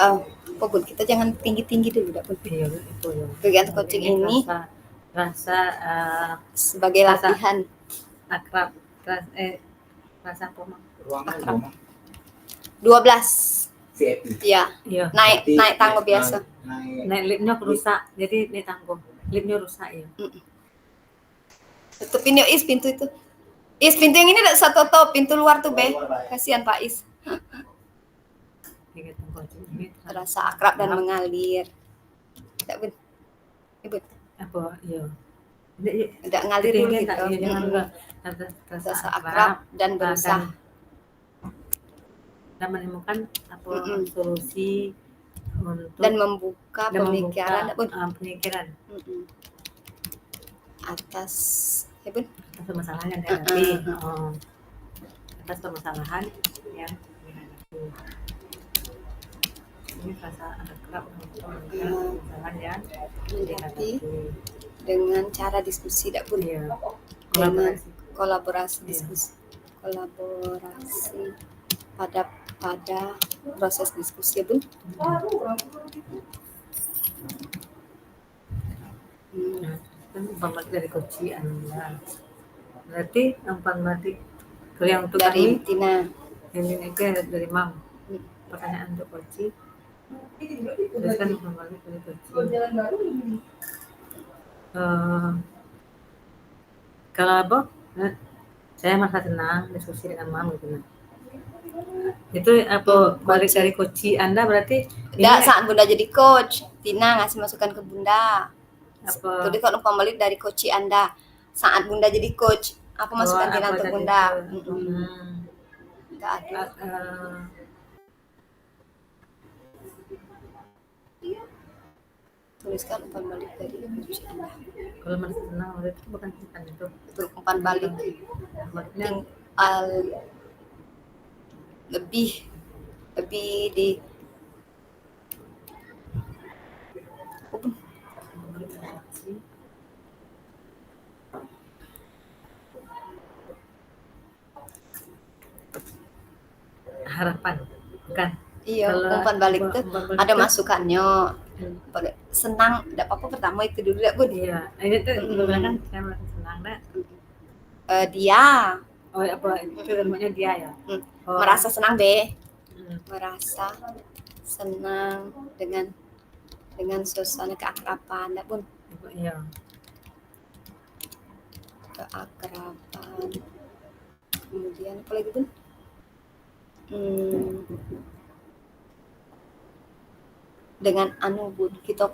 Apa Bun? Kita jangan tinggi-tinggi dulu, tidak Bun? Iya, itu ya. Kegiatan coaching ini rasa sebagai latihan akrab, rasa apa Mak? Ruangan 12. VIP. Ya, Iya. naik tangga biasa. Naik liftnya rusak, jadi naik tangga. Liftnya rusak ya. Tutupin yuk Is pintu itu. Is, pintu yang ini tidak usah tutup, pintu luar tuh Be. Kasihan Pak Is. Kegiatan coaching ini Rasa akrab dan mengalir. Tidak Bun? Ibu, apa? Iya. tidak ngalir dulu Ketinggian, gitu. iya, jangan juga Rasa akrab dan berusaha. Dan menemukan apa solusi untuk Dan membuka pemikiran Bun. pemikiran Atas ya Bun. atas permasalahan yang dihadapi. Atas permasalahan yang dihadapi. Ini rasa akrab untuk permasalahan yang Menghadapi dengan cara diskusi tidak Bun. Iya. Dengan kolaborasi diskusi. Kolaborasi pada proses diskusi ya Bun. Kan umpama dari coaching Anda. Berarti kalau yang untuk Dari kami Tina. ini dari Mam. Pertanyaan untuk coaching. Terus kan umpama dari coaching. Kalau apa? Saya merasa tenang diskusi dengan Mam gitu. Itu apa balik dari coaching Anda berarti Tidak, saat Bunda jadi coach, Tina ngasih masukan ke Bunda. apa? Jadi kalau balik dari coaching Anda, saat Bunda jadi coach, apa masukan Tina untuk Bunda? Tidak ada. Tuliskan umpan balik dari coaching Anda. Kalau merasa tenang itu bukan itu. Betul, umpan balik. Maksudnya lebih di harapan bukan iya. Kalau Umpan balik itu ada itu, masukannya. Senang, tidak apa-apa pertama itu dulu ya Bun. iya ini tuh kan saya merasa senang dah. Dia Apa itu namanya dia ya? merasa senang Be. Merasa senang dengan suasana keakraban ya Bun. Iya. Keakraban. Kemudian apa lagi Bun? Dengan Bun kita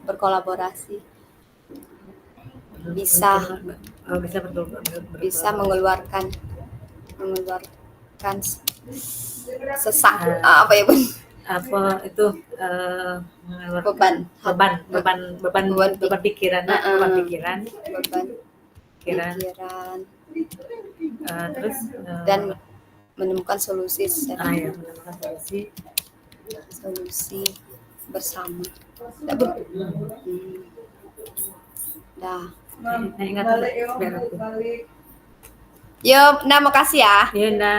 berkolaborasi bisa mengeluarkan sesak apa ya Bun? Apa itu Beban pikiran terus dan menemukan solusi menemukan solusi bersama. Tidak Bun? Dah. Ingat balik. Yo, Nda makasih ya. Iya, Nda.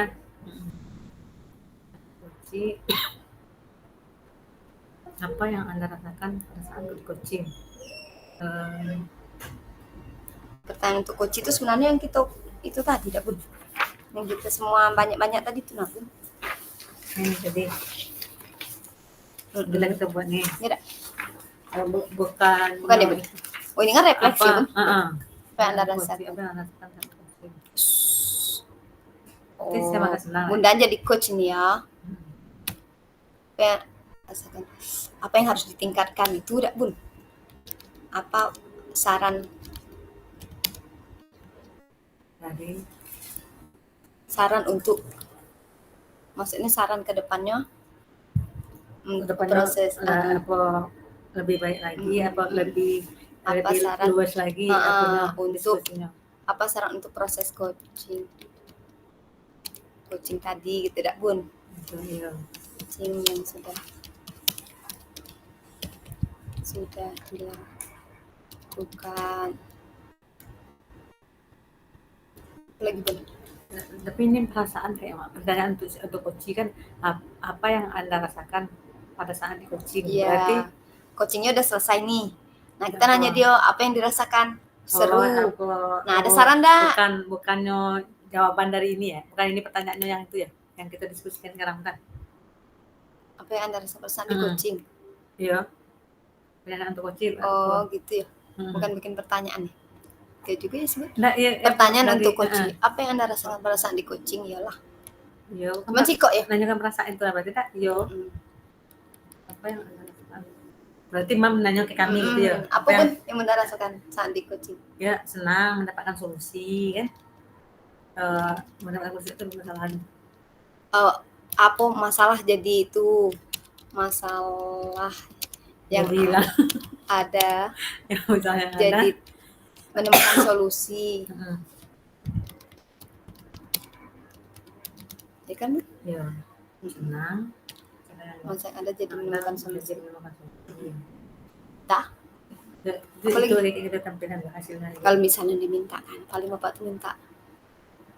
Apa yang Anda rasakan pada saat coaching? Pertanyaan untuk coach itu sebenarnya yang kita itu tadi tidak Bun? Yang kita semua banyak-banyak tadi itu nah Bun. Ini jadi bila kita buat nih. Tidak. Bukan ya Bun? Oh ini kan refleksi Bun. Apa yang Anda rasakan? Apa yang Anda rasakan saat coaching? Oh, saya malah senang. Bunda jadi coach nih ya. Apa yang rasakan? Apa yang harus ditingkatkan itu tidak Bun? Apa saran untuk Maksudnya saran ke depannya untuk Kedepannya proses apa lebih baik lagi, apa lebih apa saran luas lagi apanya untuk diskusinya. apa saran untuk proses coaching tadi gitu dak Bun? Itu iya. Coaching yang sudah dilakukan lagi Bun. Tapi ini perasaan kayak pertanyaan untuk coaching kan, apa yang Anda rasakan pada saat di coaching? Iya, Berarti coachingnya udah selesai nih. Nah kita nanya dia apa yang dirasakan, seru. Nah ada saran dah? Bukannya jawaban dari ini ya, bukan ini pertanyaannya yang itu ya, yang kita diskusikan sekarang kan? Apa yang Anda rasakan saat di coaching? Iya, pertanyaan untuk coaching. Oh gitu ya, bukan bikin pertanyaan ya? Oke juga ya sih. Nah, iya, pertanyaan untuk coaching, apa yang Anda rasakan pada saat di coaching? Iyalah. Iya, Cuman sih kok ya. nanyakan perasaan itu berarti tak? Iya. Apa yang Anda rasakan? Berarti Mam menanya ke kami gitu ya. Apa pun yang Anda rasakan saat di coaching? Ya, senang mendapatkan solusi kan. Mendapatkan solusi itu masalahnya. Apa masalah jadi itu masalah yang ada ya, misalnya jadi menemukan solusi. Ya kan? Ya, senang. Masa ada jadi menemukan solusi. Dah. Itu kita tampilkan hasilnya. Kalau misalnya diminta kan, paling Bapak tuh minta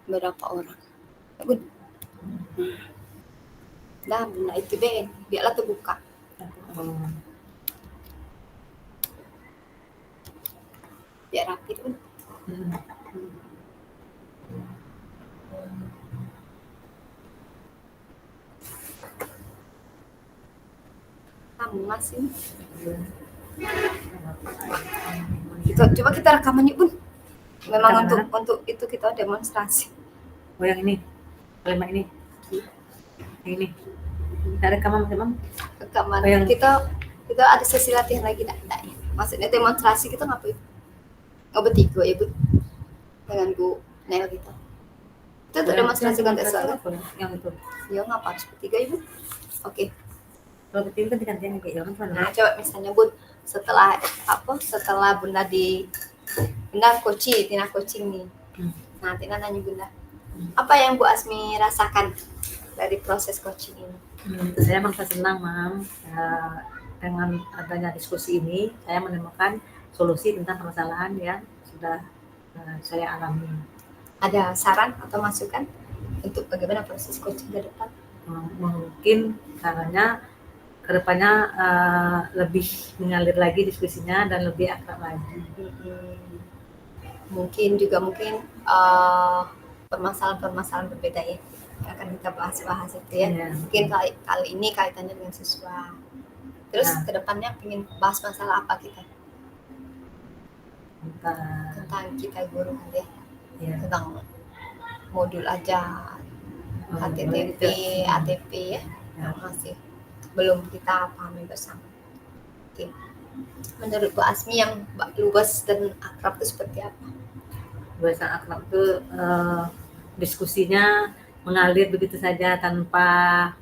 berapa orang. Bun. Dah, bunda itu deh, biarlah terbuka. Biar rapi pun. Kamu masih. Coba kita rekaman yuk Bun. Memang untuk itu kita demonstrasi. Oh yang ini, kalimat ini, yang ini. Kita rekaman Mam. Rekaman. Kita ada sesi latihan lagi enggak? Maksudnya demonstrasi kita ngapain? Bertiga ya Bun. Dengan Bu Nel gitu. Itu untuk demonstrasi kontes soalnya. Yang itu. Ya ngapa harus bertiga ya Bun? Oke. Kalau bertiga kan digantian kayak orang kan. Nah, coba misalnya Bun, setelah Bunda Tina coaching nih. Nah, Tina nanya Bunda, apa yang Bu Asmi rasakan dari proses coaching ini? Saya merasa senang, Mam. Dengan adanya diskusi ini, saya menemukan solusi tentang permasalahan yang sudah saya alami. Ada saran atau masukan untuk bagaimana proses coaching ke depan? Mungkin caranya kedepannya lebih mengalir lagi diskusinya dan lebih akrab lagi. Mungkin permasalahan berbeda ya akan kita bahas itu ya. Mungkin kali ini kaitannya dengan siswa. Terus kedepannya ingin bahas masalah apa kita? Tentang kita guru ya. Tentang modul ajar, ATP ya. Masih belum kita pahami bersama. Oke. Menurut Bu Asmi yang luas dan akrab itu seperti apa? Luas dan akrab itu diskusinya mengalir begitu saja tanpa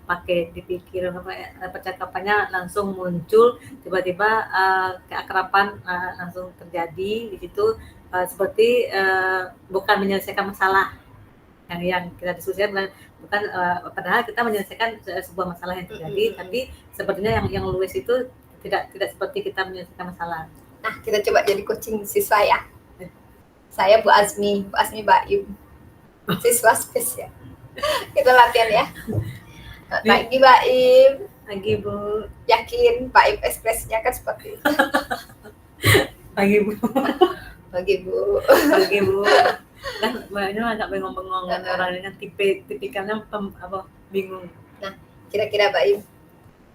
pakai dipikir, percakapannya langsung muncul, tiba-tiba keakraban langsung terjadi di situ, seperti bukan menyelesaikan masalah yang kita diskusikan, bukan padahal kita menyelesaikan sebuah masalah yang terjadi, tapi sepertinya yang luwes itu tidak seperti kita menyelesaikan masalah. Nah, kita coba jadi coaching siswa ya. Saya Bu Asmi Baim, siswa spesial. Kita latihan ya. Pagi Baim. Pagi Bu. Yakin Baim ekspresinya kan seperti itu. Pagi Bu. Pagi Bu. Pagi Bu. Kan banyak agak bengong-bengong orang dengan tipikalnya bingung. Nah, kira-kira Baim,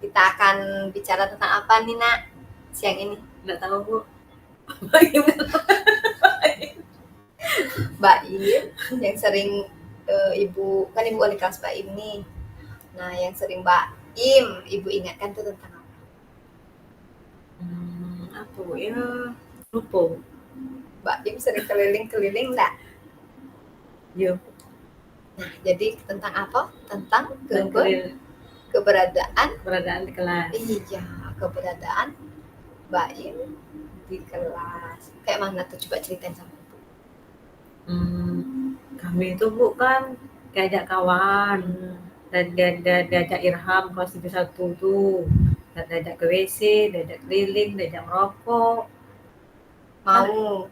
kita akan bicara tentang apa nih Nak siang ini? Nggak tahu Bu. Baim yang sering ibu wali kelas Baim nih. Nah, yang sering Baim ibu ingatkan tuh tentang apa? Apa Bu ya? Lupa. Baim sering keliling enggak? Iya. Nah, jadi tentang apa? Tentang Dan keberadaan di kelas. Iya, keberadaan Baim di kelas. Kayak mana tuh, coba ceritain sama Ibu. Kami itu Bu kan diajak kawan dan diajak Irham kelas 71 tuh, dan diajak ke WC, diajak keliling, diajak merokok. Mau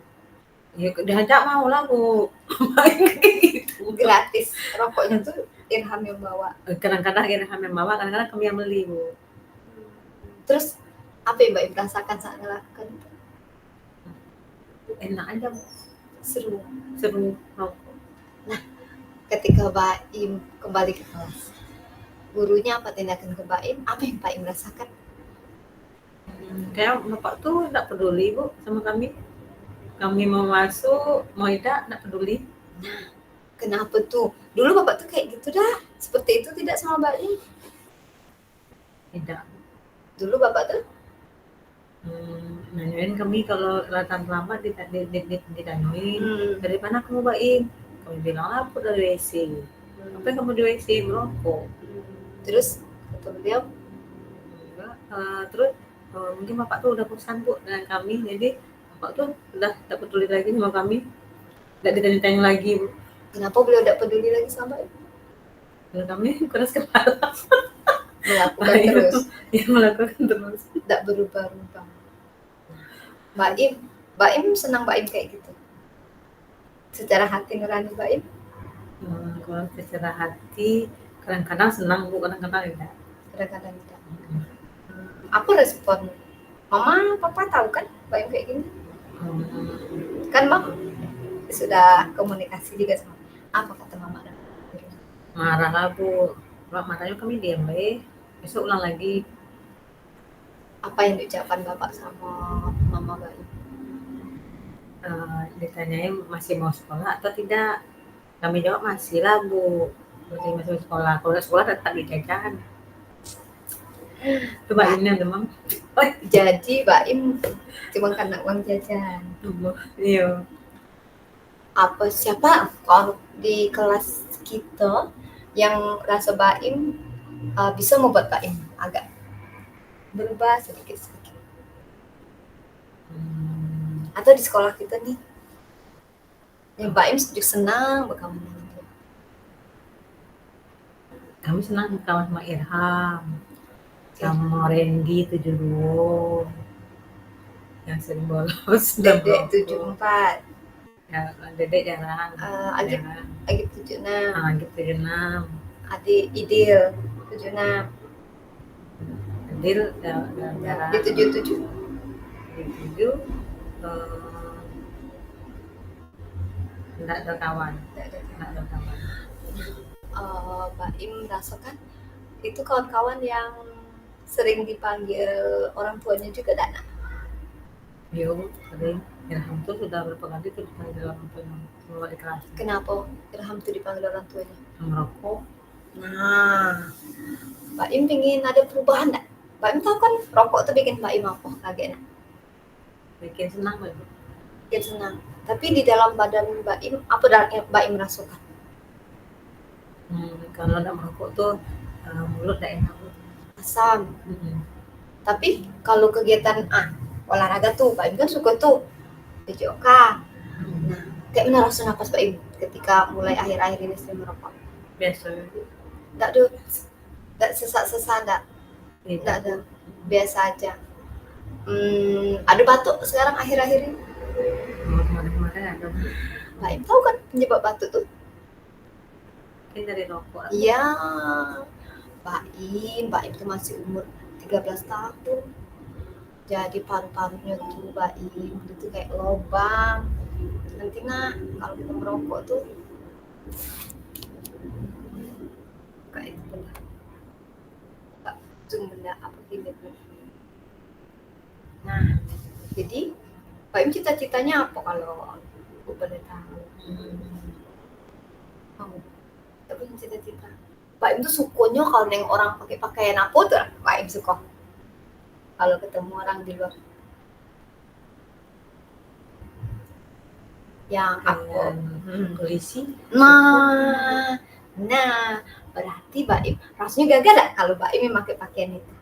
Ya diajak mau lah Bu. Kayak gitu. gratis rokoknya tuh Irham yang bawa. Kadang-kadang Irham yang bawa, kadang-kadang kami yang beli Bu. Terus apa yang Mbak Im rasakan saat melakukan itu? Enak aja Bu. Seru. Rokok. Ketika Mbak Im kembali ke kelas, gurunya apa tindakan ke Mbak Im? Apa yang Mbak Im rasakan? Kayak bapak tuh tidak peduli Bu sama kami. Kami mau masuk, mau tidak peduli. Kenapa tuh? Dulu Bapak tuh kayak gitu dah. Seperti itu tidak sama Mbak Im? Tidak. Dulu Bapak tuh Nanyain kami kalau latihan terlambat ditanyain dari mana kamu Baim? Kami bilang aku dari WC. Apa yang kamu di WC? Merokok. Terus kata beliau, Enggak. Terus mungkin bapak tuh udah bosan Bu dengan kami, jadi bapak tuh udah tidak peduli lagi sama kami, tidak ditanya lagi Bu. kenapa beliau tidak peduli lagi sama Mbak Im? Kalau kami keras kepala. Melakukan terus, Ya melakukan terus. tidak berubah-ubah. Mbak Im senang Mbak Im kayak gitu. Secara hati nurani Mbak Im? Kalau secara hati kadang-kadang senang Bu, kadang-kadang tidak. Kadang-kadang tidak. Apa respon Mama, Papa tahu kan Mbak Im kayak gini? Kan Mama sudah komunikasi juga sama. Apa kata Mama? Marah lah Bu. Kalau marahnya kami diam deh. Besok ulang lagi. Apa yang diucapkan Bapak sama Mama Mbak Im? Ditanyain masih mau sekolah atau tidak. Kami jawab masih lah Bu. Masih mau sekolah. Kalau udah sekolah tetap dijajan. Itu Mbak Imnya demam. Jadi Mbak Im cuma karena uang jajan. Iya. Apa siapa kalau di kelas kita yang rasa Mbak Im bisa membuat Mbak Im agak berubah sedikit-sedikit? Atau di sekolah kita nih yang Mbak Im senang berkawan dengan dia? Kami senang kawan sama Irham, sama Randy 72 yang sering bolos. Dedek 74, Ya, Dedek jarang. Agib 76, Agib 76. Adik Idil 76, Adil jarang. di 77. Di 7 tidak ada kawan. Mbak Im rasakan itu kawan-kawan yang sering dipanggil orang tuanya juga Dana? Yo, sering. Irham tuh sudah berapa kali tuh dipanggil orang tuanya keluar di kelas. Kenapa Irham tuh dipanggil orang tuanya? Merokok. Nah, Mbak Im pingin ada perubahan enggak? Mbak Im tahu kan rokok tuh bikin Mbak Im apa? Kaget nak? Bikin senang Bu. Bikin senang. Tapi di dalam badan Mbak Im, apa yang Mbak Im rasakan? Kalau ada merokok tuh mulut tidak enak. Asam. Tapi kalau kegiatan olahraga tuh Mbak Im kan suka tuh PJOK. Nah, kayak mana rasa napas Mbak Im ketika mulai akhir-akhir ini sering merokok? Biasa. Tidak sesak-sesak, tidak ada, biasa aja. Ada batuk sekarang akhir-akhir ini? Kemarin ada. Mbak Im tahu kan penyebab batuk tuh? Mungkin dari rokok. Iya, Mbak Im tuh masih umur 13 tahun. Jadi paru-parunya tuh Mbak Im itu kayak lubang. Nanti kalau kita merokok tuh kayak itu benda apa gini. Nah, jadi Mbak Im cita-citanya apa kalau aku boleh tahu? Tapi cita-cita Mbak Im tuh sukanya kalau neng orang pakai pakaian apa tuh Mbak Im suka kalau ketemu orang di luar yang apa? Polisi. Nah, Nah, berarti Mbak Im rasanya gagah gak kalau Mbak Im memakai pakaian itu?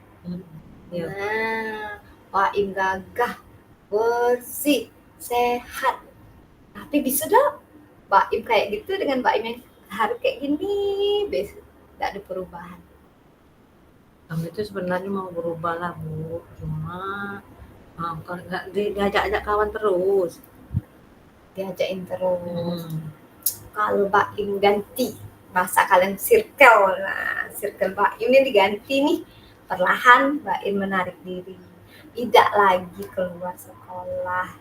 Iya. Nah, Mbak Im gagah, bersih, sehat. Tapi bisa dong Mbak Im kayak gitu dengan Mbak Im yang harus kayak gini, gak ada perubahan. Kami itu sebenarnya mau berubah lah Bu, cuma kalau nggak diajak-ajak kawan terus. Diajakin terus. Kalau Mbak Im ganti, masa kalian circle, nah circle Mbak Im ini diganti nih, perlahan Mbak Im menarik diri, tidak lagi keluar sekolah,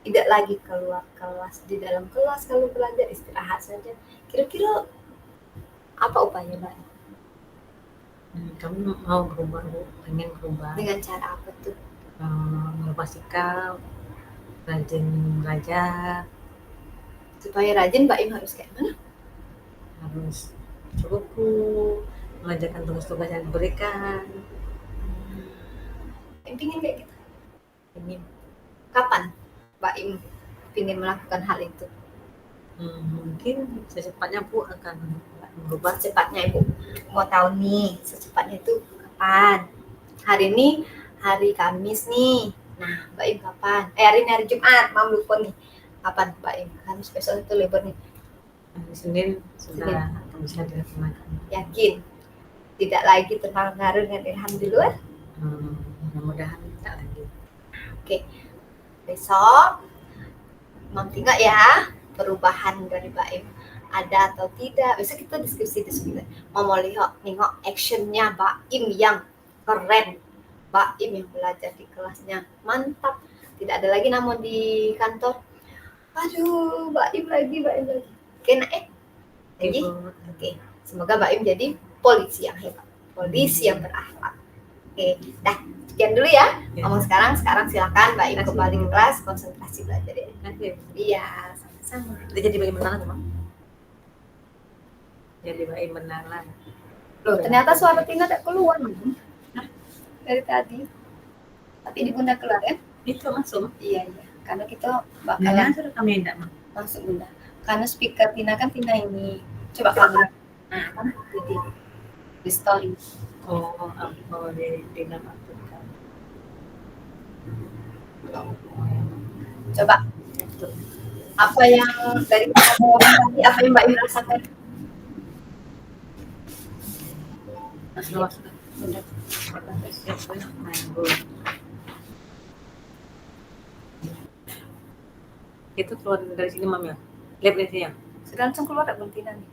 tidak lagi keluar kelas, di dalam kelas kalau belajar istirahat saja. Kira-kira apa upaya Mbak Im? Kami mau berubah Bu, pengen berubah. Dengan cara apa tuh? Merubah sikap, rajin belajar, Supaya rajin Mbak Im harus kayak mana? harus baca buku, mengerjakan tugas-tugas yang diberikan. Im pingin kayak gitu. Ingin Kapan Mbak Im pingin melakukan hal itu? mungkin secepatnya Bu akan berubah. Secepatnya Ibu mau tahu nih, secepatnya itu kapan? Hari ini hari Kamis nih. Nah, Mbak Im kapan? Hari ini hari Jumat, Mam lupa nih. Kapan Mbak Im? Kamis besok itu libur nih. Hari Senin sudah bisa dilaksanakan. Yakin? Tidak lagi terpengaruh dengan ilham di luar? Mudah-mudahan tidak lagi. Oke. Besok Mam tinggal ya perubahan dari Mbak Im ada atau tidak. Besok kita diskusi mau lihat nengok actionnya Mbak Im yang keren, Mbak Im yang belajar di kelasnya mantap, tidak ada lagi namun di kantor aduh Mbak Im lagi kena lagi. Oke, semoga Mbak Im jadi polisi yang hebat, polisi yang berakhlak. Oke, dah sekian dulu ya. Ngomong sekarang silakan Mbak Im kembali ke kelas, konsentrasi belajar ya. Iya, sama-sama. Udah jadi Mbak Im menang Bang? Jadi Mbak Im menang lah. Loh, ternyata suara Tina tak keluar dari tadi. Tapi di Bunda keluar ya? Itu langsung. Iya. Karena kita bakalan sudah kami enggak Bang. masuk Bunda. Karena speaker Tina kan Tina ini. Coba kamu. Nah, kan jadi di story. Di nama Tuhan. Coba. Apa yang dari tadi apa yang Mbak Im rasakan? Itu keluar dari sini Mam ya? Lihat dari sini ya? Sudah langsung keluar tak Bunda Tina nih?